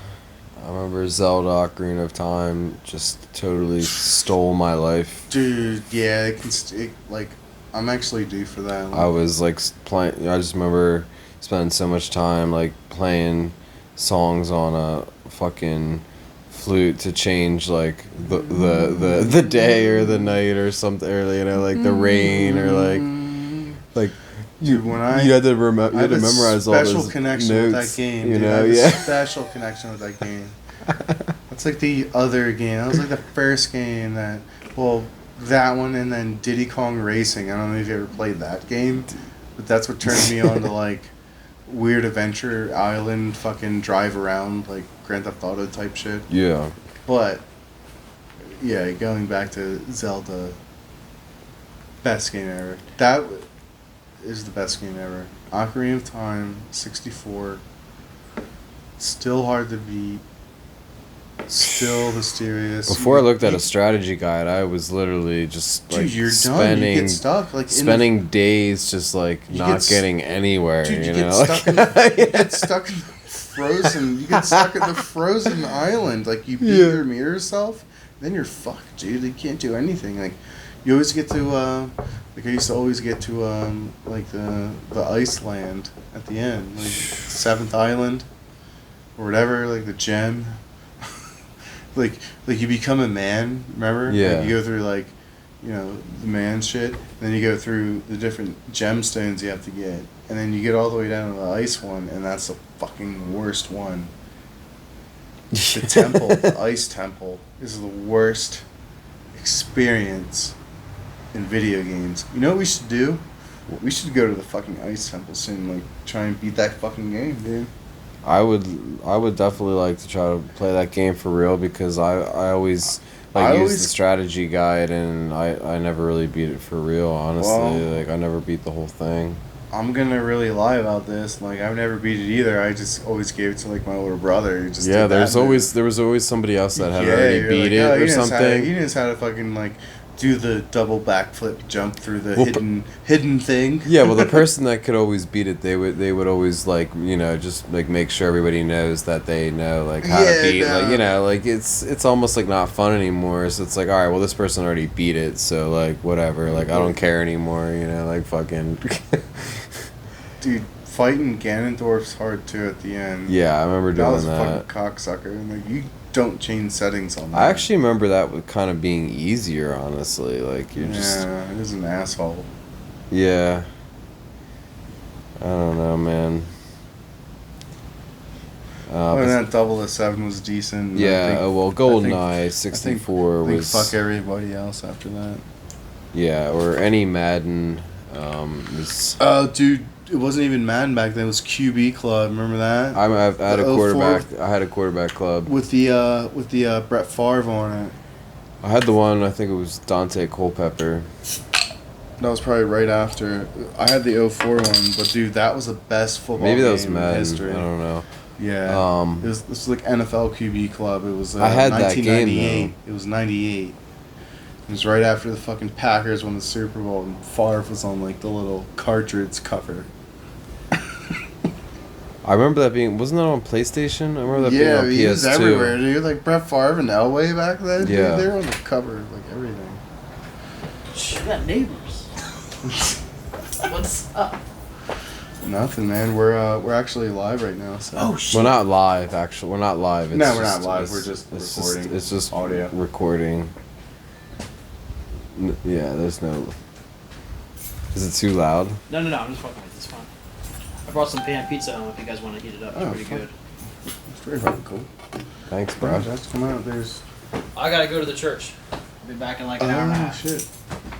I remember Zelda Ocarina of Time just totally stole my life. Dude, yeah, like I'm actually due for that. I was like playing. I just remember spending so much time like playing songs on a fucking flute to change like the day or the night or something, or you know, like the rain or like. Dude, when you had to memorize all those special connection notes, with that game. You Dude, know, I had yeah. a special connection with that game. That's like the other game. That was like the first game that one, and then Diddy Kong Racing. I don't know if you ever played that game, but that's what turned me on to like weird adventure island, fucking drive around like Grand Theft Auto type shit. Yeah. But yeah, going back to Zelda, best game ever. That is the best game ever. Ocarina of Time, 64. Still hard to beat. Still mysterious. Before I looked at a strategy guide, I was literally just like dude, you're spending done. You get stuck. Like spending days just like not getting anywhere. Dude, you get know? stuck in you get stuck in frozen. You get stuck in the frozen island. Like you beat your mirror self, then you're fucked, dude. You can't do anything. Like you always get to like I used to always get to like the Iceland at the end, like 7th island or whatever, like the gem. like you become a man, remember? Yeah. Like you go through like, you know, the man shit, and then you go through the different gemstones you have to get, and then you get all the way down to the ice one, and that's the fucking worst one. The temple, the ice temple, is the worst experience in video games. You know what we should do? We should go to the fucking ice temple soon, like try and beat that fucking game, dude. I would definitely like to try to play that game for real, because I always use the strategy guide, and I never really beat it for real, honestly. Well, like I never beat the whole thing. I'm gonna really lie about this. Like I've never beat it either. I just always gave it to like my older brother. Who just Yeah, did there that was always somebody else that had yeah, already you're beat like, it oh, or something. He knows how to fucking like do the double backflip jump through the hidden thing. Yeah, well, the person that could always beat it, they would always like, you know, just like make sure everybody knows that they know like how to beat. No. Like, you know, like it's almost like not fun anymore. So it's like, all right, well, this person already beat it, so like whatever. Like I don't care anymore. You know, like fucking. Dude, fighting Ganondorf's hard too at the end. Yeah, I remember doing that. Was that. a fucking cocksucker, and like you don't change settings on that. I actually remember that with kind of being easier, honestly. Like you're just. Yeah, he was an asshole. Yeah. I don't know, man. And that 007 was decent. Yeah, well, GoldenEye 64 was. Fuck everybody else after that. Yeah, or any Madden. Was. Oh, dude, it wasn't even Madden back then. It was QB Club. Remember that? I had a The quarterback. 04 I had a quarterback club. with the Brett Favre on it. I had the one. I think it was Dante Culpepper. That was probably right after. I had the 04 one, but dude, that was the best football Maybe that was game in Madden. history. I don't know. Yeah. This was like NFL QB Club. It was I had that game, 1998. It was 98. It was right after the fucking Packers won the Super Bowl, and Favre was on like the little cartridge cover. I remember that being. Wasn't that on PlayStation? I remember that being on PS2. He was everywhere, dude. Like Brett Favre and Elway back then. Yeah. Dude, they were on the cover, like everything. You got neighbors. What's up? Nothing, man. We're actually live right now. So. Oh shit. We're not live. Actually, we're not live. It's No, we're just- not live. it's- We're just it's recording. It's just audio. recording. Yeah, there's no. Is it too loud? No, I'm just fucking with it. It's fine. I brought some pan pizza home if you guys want to heat it up. It's Oh, pretty fuck. good. It's very fucking cool. Thanks, bro. Just come out. There's. I gotta go to the church. Be back in like an hour and a half. Shit.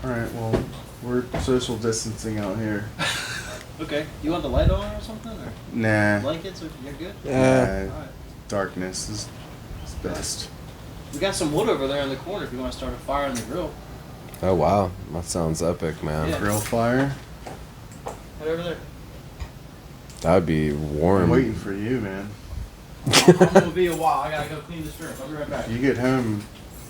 Alright, well, we're social distancing out here. Okay. You want the light on or something? Or Nah. blankets? Or you're good? Yeah. Alright. Darkness is best. We got some wood over there in the corner if you want to start a fire on the grill. Oh wow, that sounds epic, man. Yeah. Grill fire. Head over there. That'd be I'm warm. waiting for you, man. I'm gonna be a while. I gotta go clean this room. I'll be right back. You get home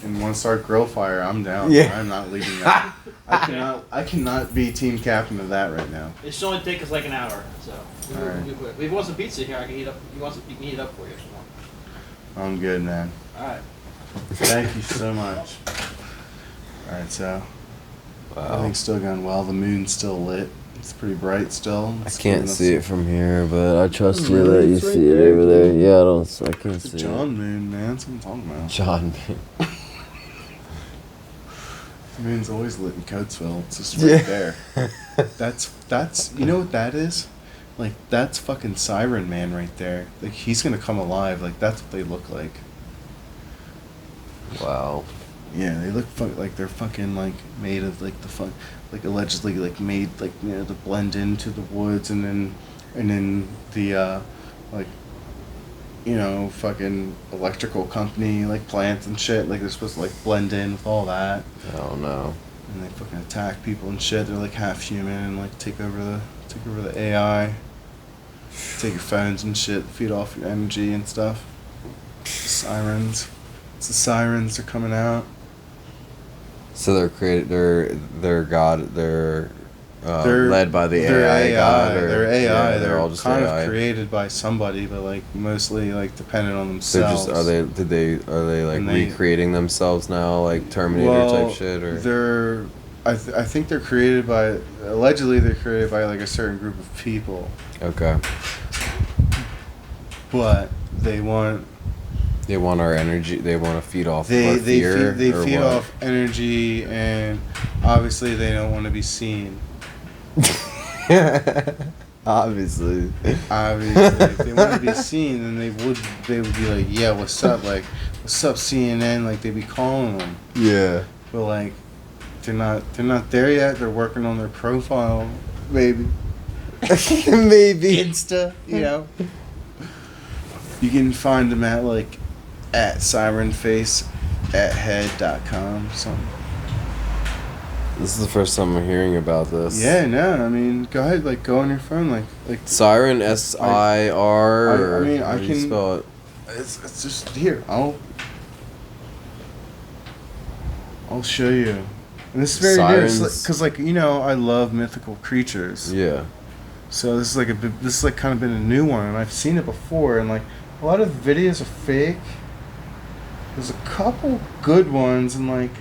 and want to start grill fire, I'm down. Yeah. I'm not leaving that. I cannot be team captain of that right now. It should only take us like an hour, so we'll Alright. do quick. If you want some pizza here, I can heat up. You can heat it up for you if you want. I'm good, man. All right. Thank you so much. Alright, so Wow. everything's still going well. The moon's still lit. It's pretty bright still. I It's can't giving us- see it from here, but I trust you Mm, that you it's right see it there, over there. dude. Yeah, I can't It's a see John moon, man. That's what I'm talking about. it. John. The moon's always lit in Coatesville. It's just right there. That's you know what that is? Like that's fucking Siren Man right there. Like he's gonna come alive. Like that's what they look like. Wow. Yeah, they look like they're fucking like made of like like allegedly like made like to blend into the woods and then the like fucking electrical company like plants and shit like they're supposed to like blend in with all that. I don't know. And they fucking attack people and shit. They're like half human and like take over the AI. Take your phones and shit, feed off your energy and stuff. Sirens. It's the sirens are coming out. So they're They're led by the they're AI god, or they're AI. yeah, they're all just kind AI. of created by somebody, but like mostly like dependent on They're themselves. just are they like And they- recreating themselves now, like Terminator type shit, or they're I think they're created by allegedly they're created by like a certain group of people, okay? but they want They want our energy. They want to feed off they our they fear. feed, or feed what? off energy and obviously they don't want to be seen. Obviously. Obviously, if they want to be seen, then they would be like, yeah, what's up, like, what's up, CNN, like they'd be calling them, Yeah. but like, they're not there yet. They're working on their profile, maybe Maybe. Insta, you know. You can find them at like at sirenface@head.com something. This is the first time I'm hearing about this. Yeah, no, I mean, go ahead, like, go on your phone, like. Siren, SIR. I mean, I how do you can- spell it? It's just here. I'll show you. And this is very new, Sirens. because like I love mythical creatures. Yeah. So this is like kind of been a new one, and I've seen it before, and like a lot of the videos are fake. There's a couple good ones, and like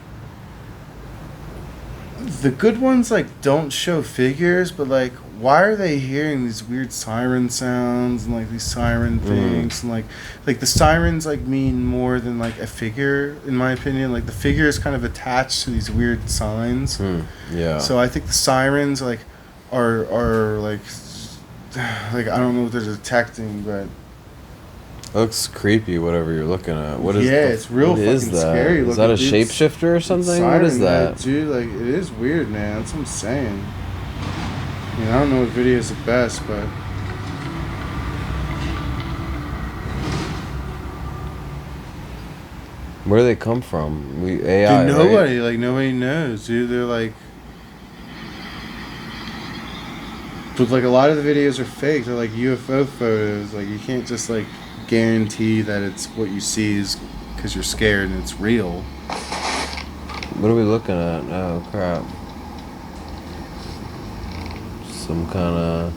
the good ones like don't show figures, but like why are they hearing these weird siren sounds and like these siren things and like the sirens like mean more than like a figure in my opinion. Like the figure is kind of attached to these weird signs. Yeah. So I think the sirens like are like I don't know what they're detecting, but It looks creepy. Whatever you're looking at. What is? yeah, it's real what fucking is that? scary. Is that a looking. shapeshifter or something? What is that? Dude, like it is weird, man. That's what I'm saying. I mean, I don't know what video is the best, but Where do they come from? AI. dude, right? nobody knows, dude. They're like, but like a lot of the videos are fake. They're like UFO photos. Like you can't just like guarantee that it's what you see is because you're scared and it's real. What are we looking at? Oh crap! Some kind of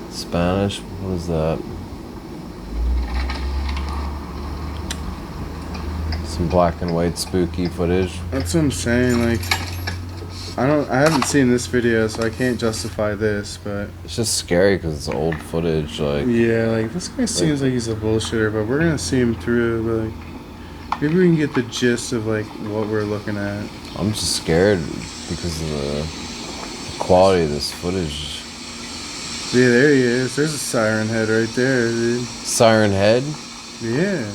Spanish. What is that? Some black and white spooky footage. That's what I'm saying. Like, I haven't seen this video, so I can't justify this. But It's just scary because it's old footage. Like, yeah, like this guy seems like he's a bullshitter, but we're gonna see him through. But like, maybe we can get the gist of like what we're looking at. I'm just scared because of the quality of this footage. Yeah, there he is. There's a siren head right there, dude. Siren head. Yeah.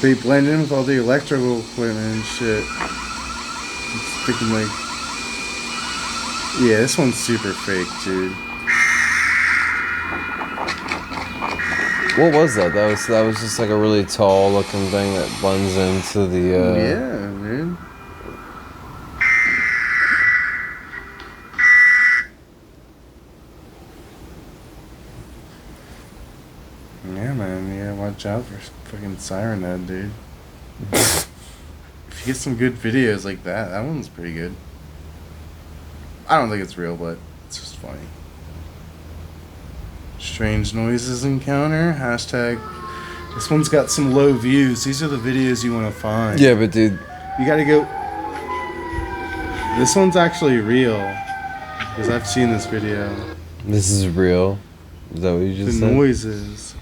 They blend in with all the electrical equipment and shit. It's thinking like, yeah, this one's super fake, dude. What was that? That was just like a really tall looking thing that blends into the. Yeah, man. Yeah, man. Yeah, watch out for fucking Siren Head, dude. If you get some good videos like that, that one's pretty good. I don't think it's real, but it's just funny. Strange noises encounter. Hashtag. This one's got some low views. These are the videos you want to find. Yeah, but dude, You gotta go. This one's actually real. Because I've seen this video. this is real. Is that what you The just said? noises.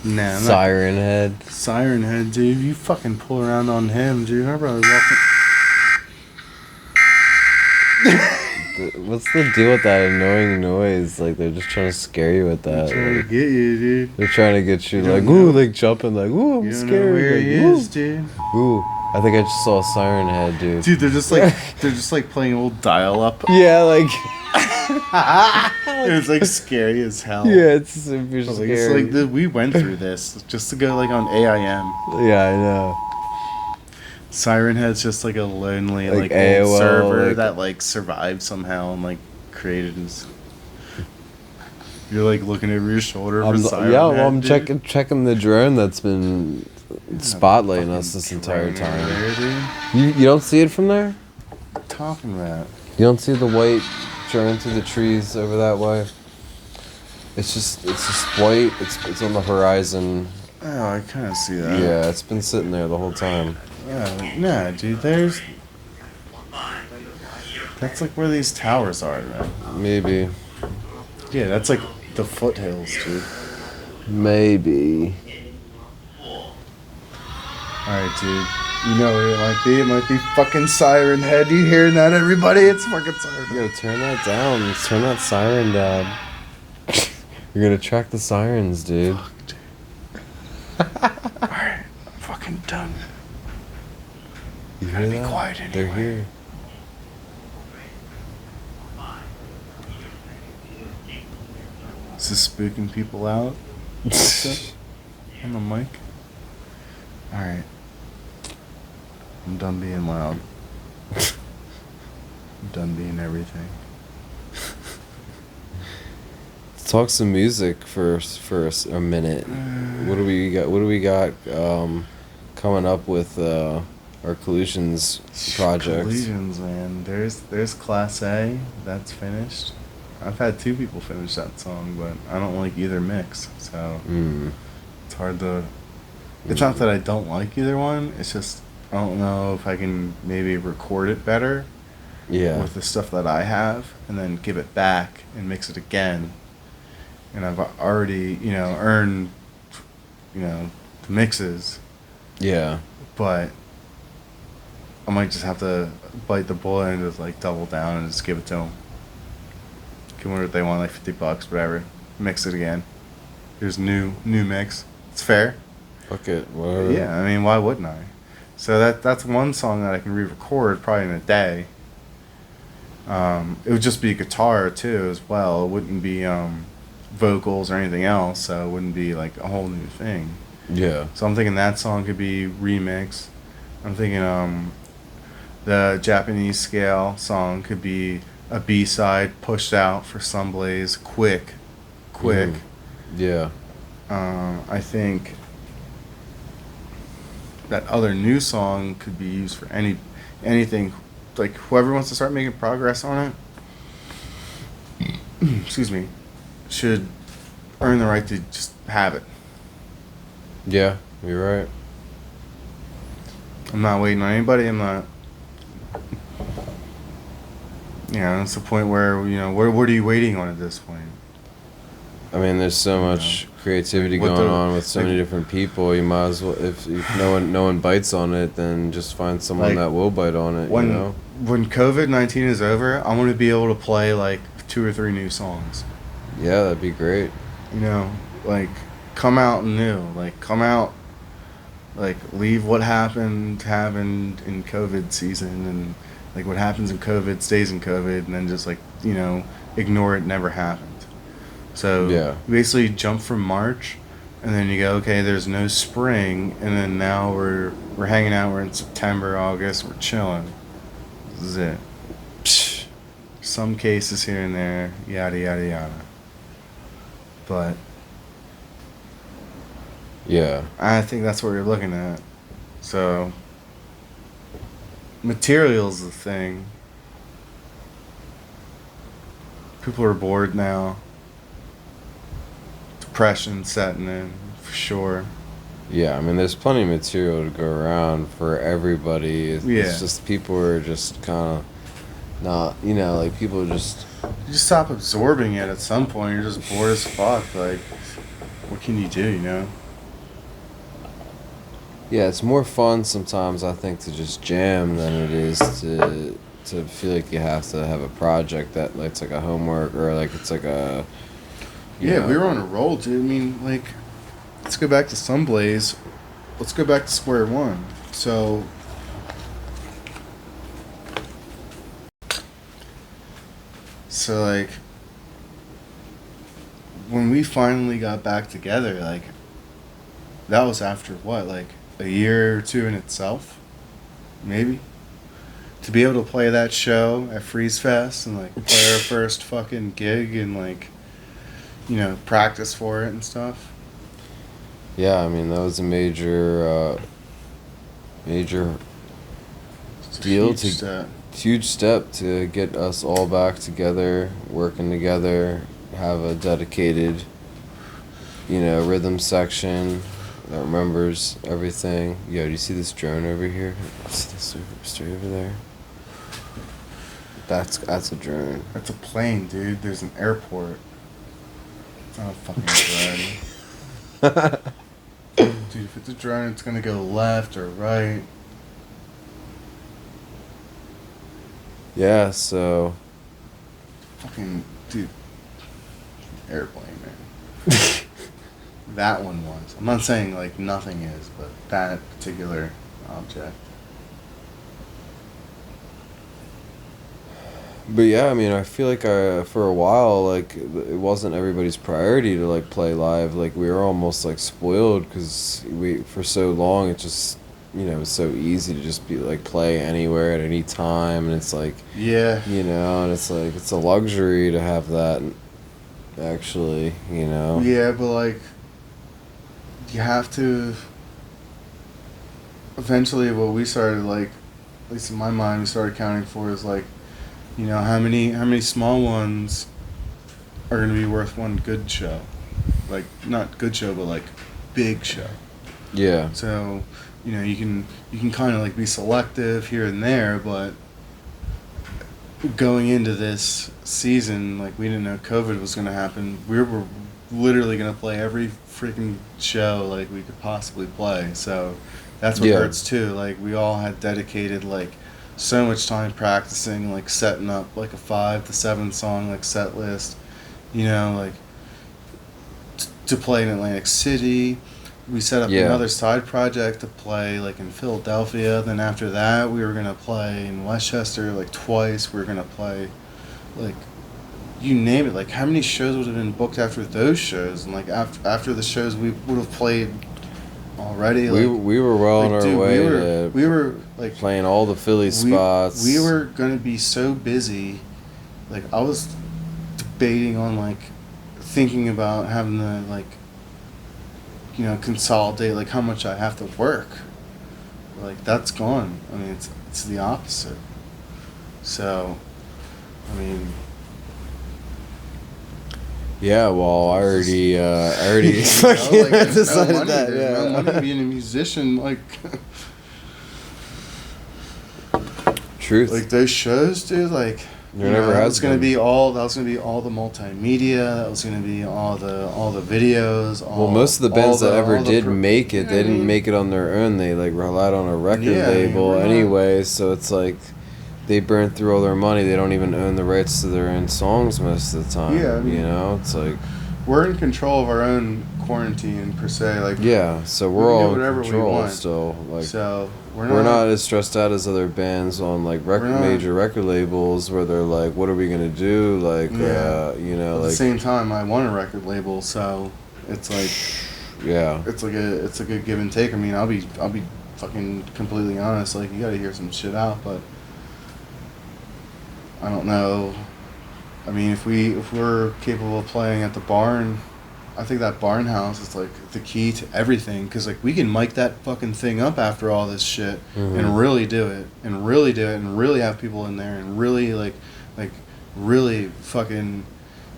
Nah, I'm not- Siren Head. Siren Head, dude. You fucking pull around on him, dude. My brother walking. What's the deal with that annoying noise? Like they're just trying to scare you with that. Trying to Like, get you, dude. they're trying to get you You like, don't ooh, know. like jumping, like, ooh, I'm You don't know scared. where he like, is, dude. ooh, I think I just saw a Siren Head, dude. Dude, they're just like playing old dial-up. Yeah, like, It's like scary as hell. yeah, it's super It's scary. like we went through this just to go like on AIM. Yeah, I know. Siren Head's just like a lonely Like like AOL, old server like- that like survived somehow and like created his. You're like looking over your shoulder for Siren yeah, well, Head, I'm dude. checking the drone that's been spotlighting us this entire Drone time. there, dude. You don't see it from there? What are you talking about? You don't see the white drone through the trees over that way? It's just white. It's on the horizon. Oh, I kind of see that. Yeah, it's been sitting there the whole time. Nah, dude. That's like where these towers are, man. Maybe. Yeah, that's like the foothills, dude. Maybe. Alright, dude. You know what it might be? It might be fucking Siren Head. You hearing that, everybody? It's fucking Siren Head. Yo, turn that down. Turn that siren down. You're gonna track the sirens, dude. Alright, I'm fucking done. You Gotta hear be that? quiet They're anyway. here. Is this spooking people out? On the mic? Alright. I'm done being loud. I'm done being everything. Let's talk some music for a minute. What do we got? What do we got coming up with our Collusions project? Collisions, man. There's Class A. That's finished. I've had two people finish that song, but I don't like either mix, so it's hard to. It's not that I don't like either one. It's just I don't know if I can maybe record it better Yeah. with the stuff that I have, and then give it back and mix it again. And I've already, earned, the mixes, Yeah. but I might just have to bite the bullet and just like double down and just give it to them. Give them what they want, like $50, whatever. Mix it again. Here's new mix. It's fair. Fuck it. Whatever. Yeah, I mean, why wouldn't I? So that's one song that I can re-record probably in a day. It would just be guitar too as well. It wouldn't be vocals or anything else, so it wouldn't be like a whole new thing. Yeah. So I'm thinking that song could be remixed. I'm thinking the Japanese scale song could be a B-side pushed out for Sunblaze quick. Yeah. I think that other new song could be used for anything. Like whoever wants to start making progress on it, excuse me, should earn the right to just have it. Yeah. You're right. I'm not waiting on anybody. I'm not. It's the point where what are you waiting on at this point? I mean, there's so much creativity What going the- on with so many different people. You might as well, if no one bites on it, then just find someone Like, that will bite on it. When You know. when COVID-19 is over, I want to be able to play like 2 or 3 new songs. Yeah, that'd be great. You know, like, come out new. Like, come out, like, leave what happened in COVID season, and, like, what happens in COVID stays in COVID, and then just, like, you know, ignore it never happened. So, Yeah. you basically jump from March, and then you go, okay, there's no spring, and then now we're hanging out, we're in September, August, we're chilling. This is it. Some cases here and there, yada, yada, yada. But Yeah. I think that's what you're looking at. So, material's the thing. People are bored now. Depression setting in, for sure. Yeah, I mean, there's plenty of material to go around for everybody. Yeah. It's just people are just kind of not, you know, like people just. You just stop absorbing it at some point. You're just bored as fuck. Like, what can you do, you know? Yeah, it's more fun sometimes, I think, to just jam than it is to feel like you have to have a project that like, it's like a homework or like it's like a. Yeah, know. we were on a roll, dude. I mean, like, let's go back to Sunblaze. Let's go back to square one. So, like, when we finally got back together, like, that was after what, like, a year or two in itself? Maybe? To be able to play that show at Freeze Fest and, like, play our first fucking gig and, like, you know, practice for it and stuff. Yeah, I mean that was a major It's a deal huge to step. huge step to get us all back together, working together, have a dedicated, you know, rhythm section that remembers everything. Yo, do you see this drone over here? See this straight over there? That's a drone. That's a plane, dude. There's an airport. It's not a fucking drone. Dude, if it's a drone, it's gonna go left or right. Yeah, so Fucking, dude. Airplane, man. That one was. I'm not saying, like, nothing is, but that particular object. But yeah, I mean, I feel like for a while, like, it wasn't everybody's priority to, like, play live. Like, we were almost, like, spoiled because for so long, it just, you know, it was so easy to just be, like, play anywhere at any time. And it's, like, Yeah. you know, and it's, like, it's a luxury to have that, actually, you know. Yeah, but, like, you have to. Eventually, what we started, like, at least in my mind, we started counting for is, like, you know, how many small ones are going to be worth one good show? Like, not good show, but, like, big show. Yeah. So, you know, you can kind of, like, be selective here and there, but going into this season, like, we didn't know COVID was going to happen. We were literally going to play every freaking show, like, we could possibly play. So that's what Yeah. hurts, too. Like, we all had dedicated, like, so much time practicing, like, setting up, like, a 5 to 7 song, like, set list, you know, like, to play in Atlantic City. We set up Yeah. another side project to play, like, in Philadelphia. Then after that, we were going to play in Westchester, like, twice. We were going to play, like, you name it. Like, how many shows would have been booked after those shows? And, like, after the shows, we would have played already. Like, We were well on our dude, way we were like, playing all the Philly spots. we were going to be so busy. Like, I was debating on, like, thinking about having to, like, you know, consolidate, like, how much I have to work. Like, that's gone. I mean, it's the opposite. So, I mean, Yeah, well, I already you know, fucking like, there's decided no money, that. there's Yeah. no money being a musician. Like, Truth. like those shows, dude. Like, There never that has was gonna been. be all. That was gonna be all the multimedia. That was gonna be all the videos. Well, most of the bands that ever did make it, you know they what I didn't mean? make it on their own. They like relied on a record Yeah, I mean, label we're not- anyway. So it's like, they burn through all their money. They don't even own the rights to their own songs most of the time. Yeah, I mean, you know, it's like we're in control of our own quarantine per se. Like yeah, so we we're can do all in whatever we control want. still. Like so we're not as stressed out as other bands on like major record labels where they're like, what are we gonna do? Like you know, at like the same time, I want a record label, so it's like yeah, it's like a give and take. I mean, I'll be fucking completely honest. Like you got to hear some shit out, but I don't know. I mean, if we're capable of playing at the barn, I think that barn house is like the key to everything. Because like we can mic that fucking thing up after all this shit and really do it and really have people in there and really like really fucking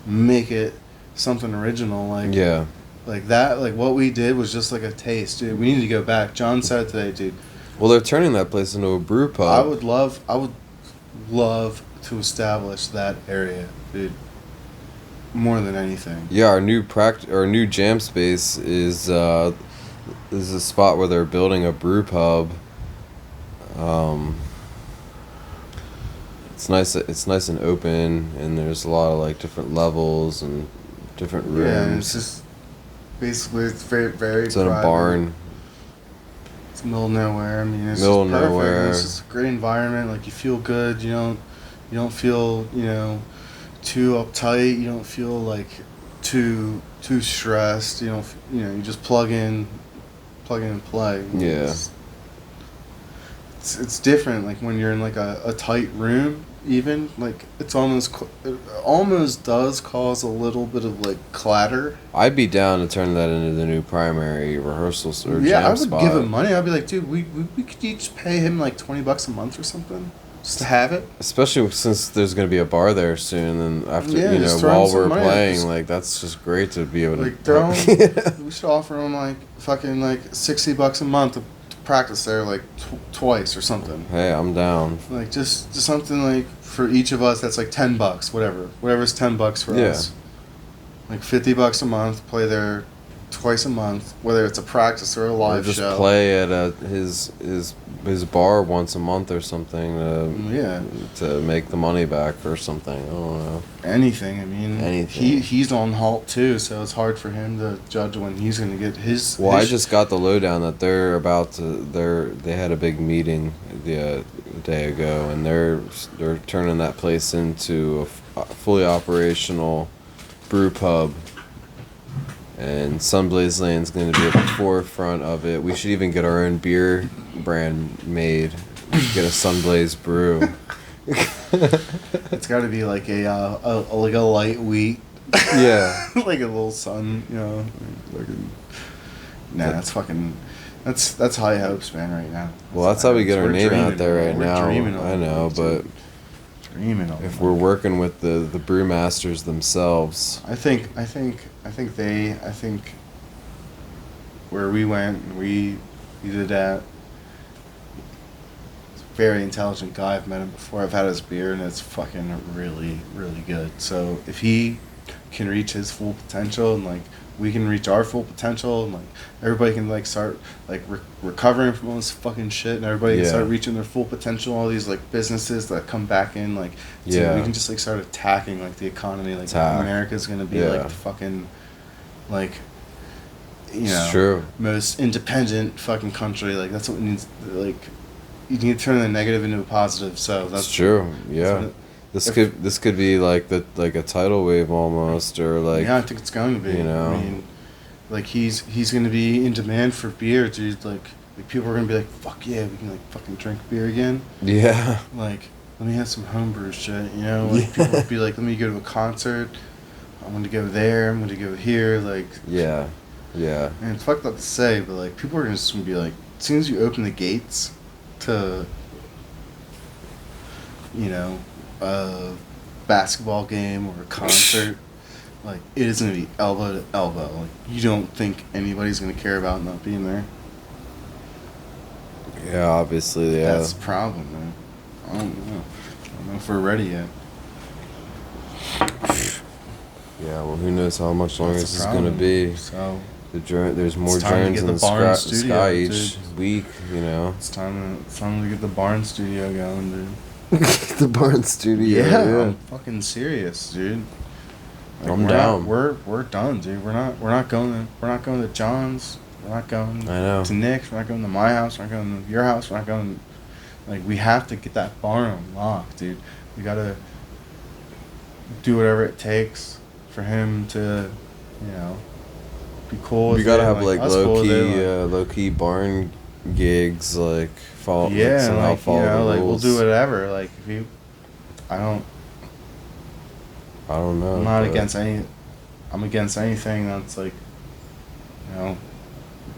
make it something original. Like yeah. Like that, like what we did was just like a taste, dude. We need to go back. John said today, dude. Well, they're turning that place into a brew pub. I would love to establish that area, dude. More than anything. Yeah, our new jam space is a spot where they're building a brew pub. It's nice. It's nice and open, and there's a lot of like different levels and different rooms. Yeah, and it's just basically it's very very. It's in a barn. It's middle of nowhere. I mean, it's middle just perfect. nowhere. It's just a great environment. Like you feel good. You don't feel too uptight. You don't feel like too stressed. You just plug in and play. Yeah. It's different. Like when you're in like a tight room. Even like it almost does cause a little bit of like clatter. I'd be down to turn that into the new primary rehearsal or jam I would spot. give him money. I'd be like, dude, we could each pay him like $20 a month or something just to have it. Especially since there's gonna be a bar there soon, and after just throw him while some we're money. playing, like that's just great to be able to. Like we should offer him like fucking like $60 a month to practice there like twice or something. Hey, I'm down. Like just something like for each of us that's like $10, whatever's $10 for us. Like $50 a month, play there twice a month, whether it's a practice or a live just show. Play at his bar once a month or something to make the money back or something. I don't know. Anything. I mean, anything. He's on halt too, so it's hard for him to judge when he's going to get his. Well, I just got the lowdown that they had a big meeting a day ago, and they're turning that place into a fully operational brew pub. And Sunblaze Lane's going to be at the forefront of it. We should even get our own beer brand made. Get a Sunblaze brew. It's got to be like a light wheat. Yeah. Like a little sun, that's fucking. That's high hopes, man. Right now. Well, that's how we get our name out there right We're now. dreaming I know, but if we're working with the brewmasters themselves, I think where we went, we did that. He's a very intelligent guy. I've met him before. I've had his beer, and it's fucking really, really good. So if he can reach his full potential, and like we can reach our full potential, and like everybody can like start like recovering from all this fucking shit, and everybody can start reaching their full potential. All these like businesses that come back in, like we can just like start attacking like the economy. Like America's gonna be like the fucking like most independent fucking country. Like that's what it needs. Like you need to turn the negative into a positive. So that's true. Yeah. This could be like a tidal wave almost, or like I think it's going to be. I mean, like he's going to be in demand for beer, dude. Like people are going to be like, fuck yeah, we can like fucking drink beer again. Yeah. Like let me have some homebrew shit. Like people will be like, let me go to a concert. I'm going to go there. I'm going to go here. Like yeah. And it's fucked up to say, but like people are just going to be like, as soon as you open the gates to a basketball game or a concert, like it is going to be elbow to elbow. Like you don't think anybody's going to care about not being there. Yeah, obviously, yeah. That's the problem, man. I don't know if we're ready yet. Yeah, well, who knows how much longer this is going to be. So there's more drones in the sky each week, It's time to get the barn studio going, dude. The Barn Studio. Yeah, I'm fucking serious, dude. Like, I'm down. We're done, dude. We're not going to John's. We're not going I know. to Nick's. We're not going to my house. We're not going to your house. We're not going. Like, we have to get that barn unlocked, dude. We gotta do whatever it takes for him to, be cool. We gotta have like us cool with it, low key barn gigs, like follow. yeah, like, somehow follow the like rules. we'll do whatever. Like if you, I don't know. I'm not but- against any. I'm against anything that's like,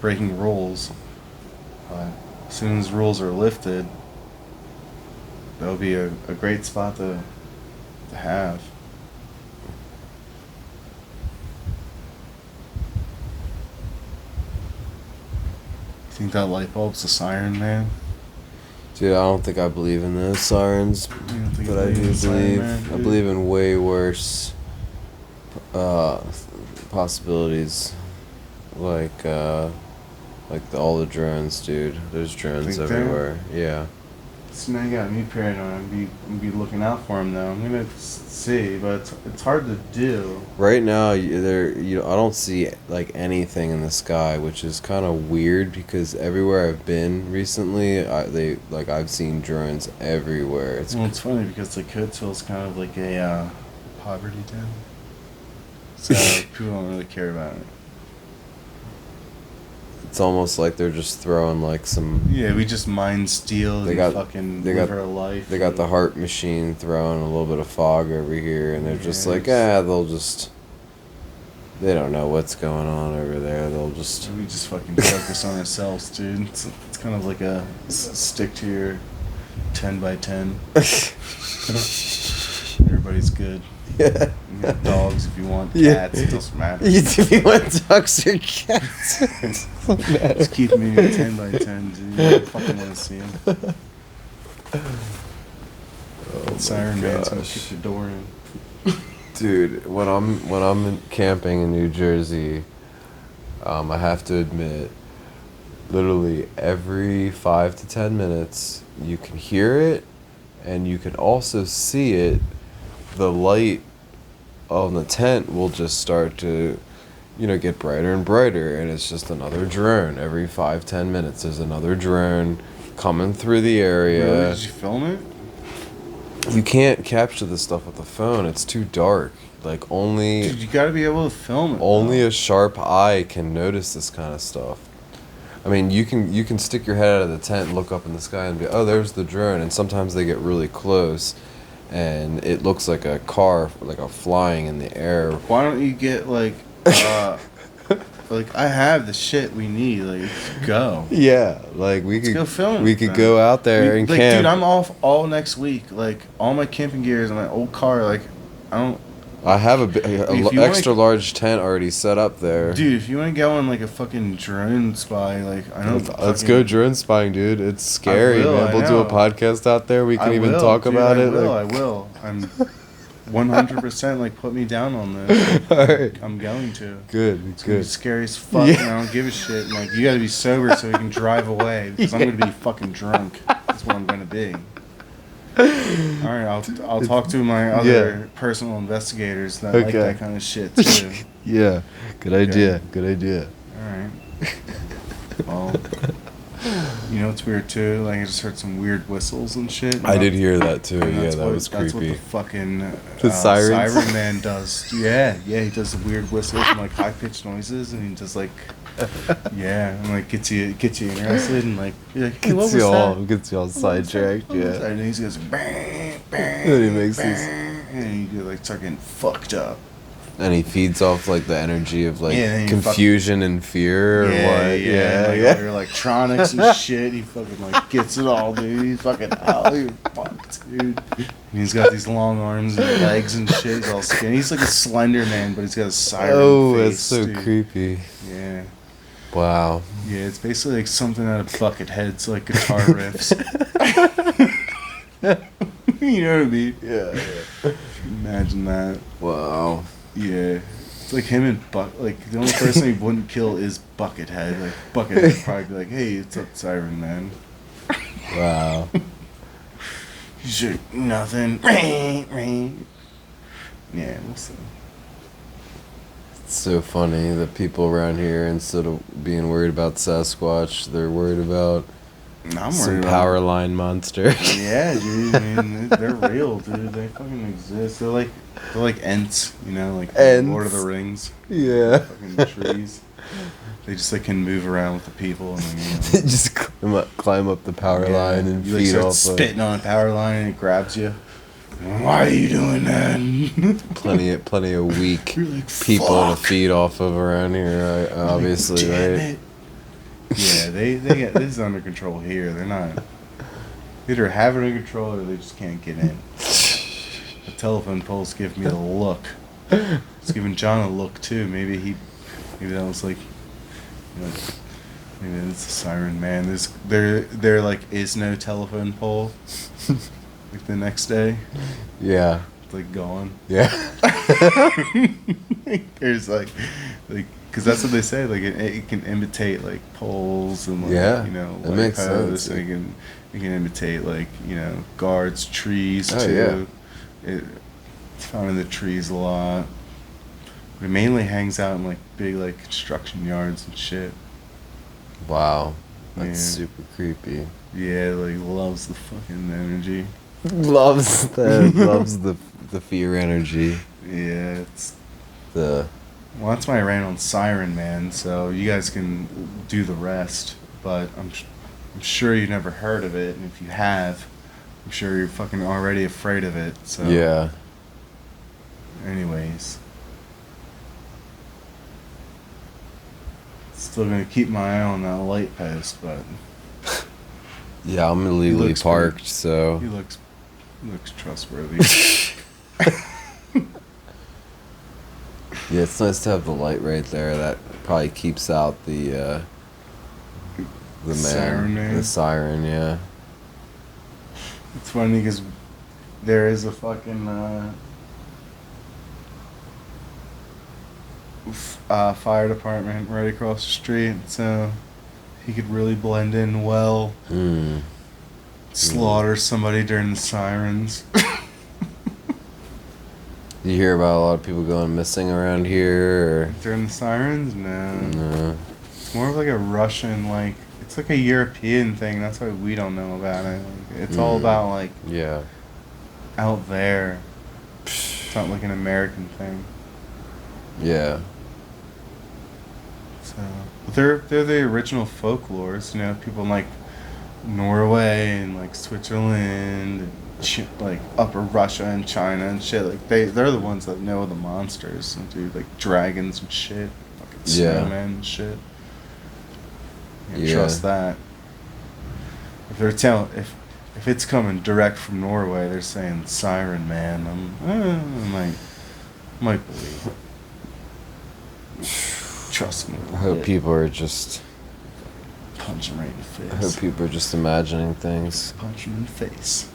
breaking rules. But as soon as rules are lifted, that'll be a great spot to have. You think that light bulb's a siren, man? Dude, I don't think I believe in those sirens, You don't think but you I do in a siren, believe. man, I dude? believe in way worse possibilities, like all the drones, dude. There's drones Think there? everywhere. Yeah. So now you got me paranoid. I'm be looking out for him though. I'm gonna see, but it's hard to do. Right now, I don't see like anything in the sky, which is kind of weird because everywhere I've been recently, I've seen drones everywhere. It's Well, it's funny because like Coatesville's kind of like a poverty town, so people don't really care about it. It's almost like they're just throwing like some. Yeah, we just mine steel. They And got- fucking they live got- our life. They got the heart machine throwing a little bit of fog over here, and they're just Yeah, like, they don't know what's going on over there. They'll just. We just fucking focus on ourselves, dude. It's kind of like a stick to your 10 by 10. Everybody's good. Yeah. You got dogs if you want, Yeah. cats, it doesn't matter. If you want ducks or cats, it doesn't matter. Just keep me at 10 by 10, dude. I fucking want to see him. Oh Siren my Man's gonna gosh. kick the door in. Dude, when I'm camping in New Jersey, I have to admit, literally every 5 to 10 minutes, you can hear it, and you can also see it. The light on the tent will just start to, get brighter and brighter, and it's just another drone. Every 5-10 minutes, there's another drone coming through the area. Really? Did you film it? You can't capture this stuff with the phone. It's too dark. Like only Dude, you gotta be able to film it. only though. a sharp eye can notice this kind of stuff. I mean, you can stick your head out of the tent and look up in the sky and be, oh, there's the drone. And sometimes they get really close, and it looks like a car, like a flying in the air. Why don't you get like, like I have the shit we need. Like, let's go. Yeah, like we Let's could go film. we it, could man. go out there and like, camp. dude, I'm off all next week. Like, all my camping gear is in my old car. Like, I don't. I have a If you wanna- extra large tent already set up there. Dude, if you want to go on like a fucking drone spy, like I don't. Let's go drone spying, dude. It's scary, will, man. I We'll do a know. podcast out there. We can I even will, talk dude, about I it. Will, like- I will. I'm 100% like put me down on this. Alright. I'm going to. Good, It's gonna be good. scary as fuck, Yeah. and I don't give a shit. And, like, you gotta be sober so we can drive away because I'm gonna be fucking drunk. That's what I'm gonna be. Alright, I'll talk to my other personal investigators that like Okay. that kind of shit too. Yeah, good idea. Good idea. Alright. Well, you know what's weird too? Like I just heard some weird whistles and shit. I did hear that too. And Yeah, that's that what- was That's what creepy. the fucking The sirens? siren man does. Yeah, he does the weird whistles and like high pitched noises, and he does like, yeah, and like gets you interested, and like you're like, hey, what was that? Gets you all sidetracked. What was Yeah. that? And he goes bang, bang, And he makes bang, these- and you like start getting fucked up. And he feeds off like the energy of like Yeah, and he confusion and fear. Or Yeah, what? and, Yeah, like, yeah. all your electronics and shit. He fucking like gets it all, dude. He's fucking out. You're fucked, dude. And he's got these long arms and legs and shit. He's all skinny. He's like a slender man, but he's got a siren Oh, face. that's so dude. creepy. Yeah. Wow. Yeah, it's basically like something out of Buckethead's like guitar riffs. You know what I mean? Yeah. Imagine that. Wow. Yeah. It's like him and like the only person he wouldn't kill is Buckethead. Like Buckethead would probably be like, "Hey, it's up, Siren Man." Wow. He's like, nothing. Yeah, we'll see. It's so funny that people around here, instead of being worried about Sasquatch, they're worried about I'm some worried power line monster. Yeah, dude. I mean, they're real, dude. They fucking exist. They're like Ents, you know, like Ents. Lord of the Rings. Yeah. Fucking trees. They just like can move around with the people, and then, They just climb up the power line and you like feed start off spitting on a power line, and it grabs you. Why are you doing that? plenty of weak You're like, people to fuck. feed off of around here, right? Obviously, Damn right? it. Yeah, they get this is under control here. They're not either have it under control or they just can't get in. The telephone poles give me the look. It's giving John a look too. Maybe that was like, you know, maybe it's a siren man. There like is no telephone pole. Like the next day, Yeah. it's like gone. Yeah. There's like, because that's what they say. Like it can imitate like poles and like, Yeah, you know, that makes posts, sense. and it can imitate like, you know, guards, trees Oh, too. It's found in the trees a lot. But it mainly hangs out in like big like construction yards and shit. Wow. That's Yeah. super creepy. Yeah, like loves the fucking energy. Loves the fear energy. Yeah, it's. The Well, that's why I ran on Siren Man, so you guys can do the rest. But I'm sure you never heard of it, and if you have, I'm sure you're fucking already afraid of it. So yeah. Anyways, still gonna keep my eye on that light post, but Yeah, I'm illegally looks parked, he so looks trustworthy. yeah, it's nice to have the light right there. That probably keeps out the man, Siren man? the siren. Yeah. It's funny because there is a fucking fire department right across the street, so he could really blend in well. Slaughter somebody during the sirens. You hear about a lot of people going missing around here, During the sirens? No. or no? It's more of like a Russian, like, it's like a European thing. That's why we don't know about it. Like, it's all about, like, Yeah. out there. It's not like an American thing. Yeah. So, but they're the original folklores, you know, people in like Norway and like Switzerland and shit, like Upper Russia and China and shit. Like they're the ones that know the monsters and do like dragons and shit, fucking Yeah. snowmen and shit. You can't Yeah. trust that. If they're telling if it's coming direct from Norway, they're saying Siren Man. I might believe it. Trust me. I hope people are just. Punch him right in the I hope face. people are just imagining things. Punch him in the face.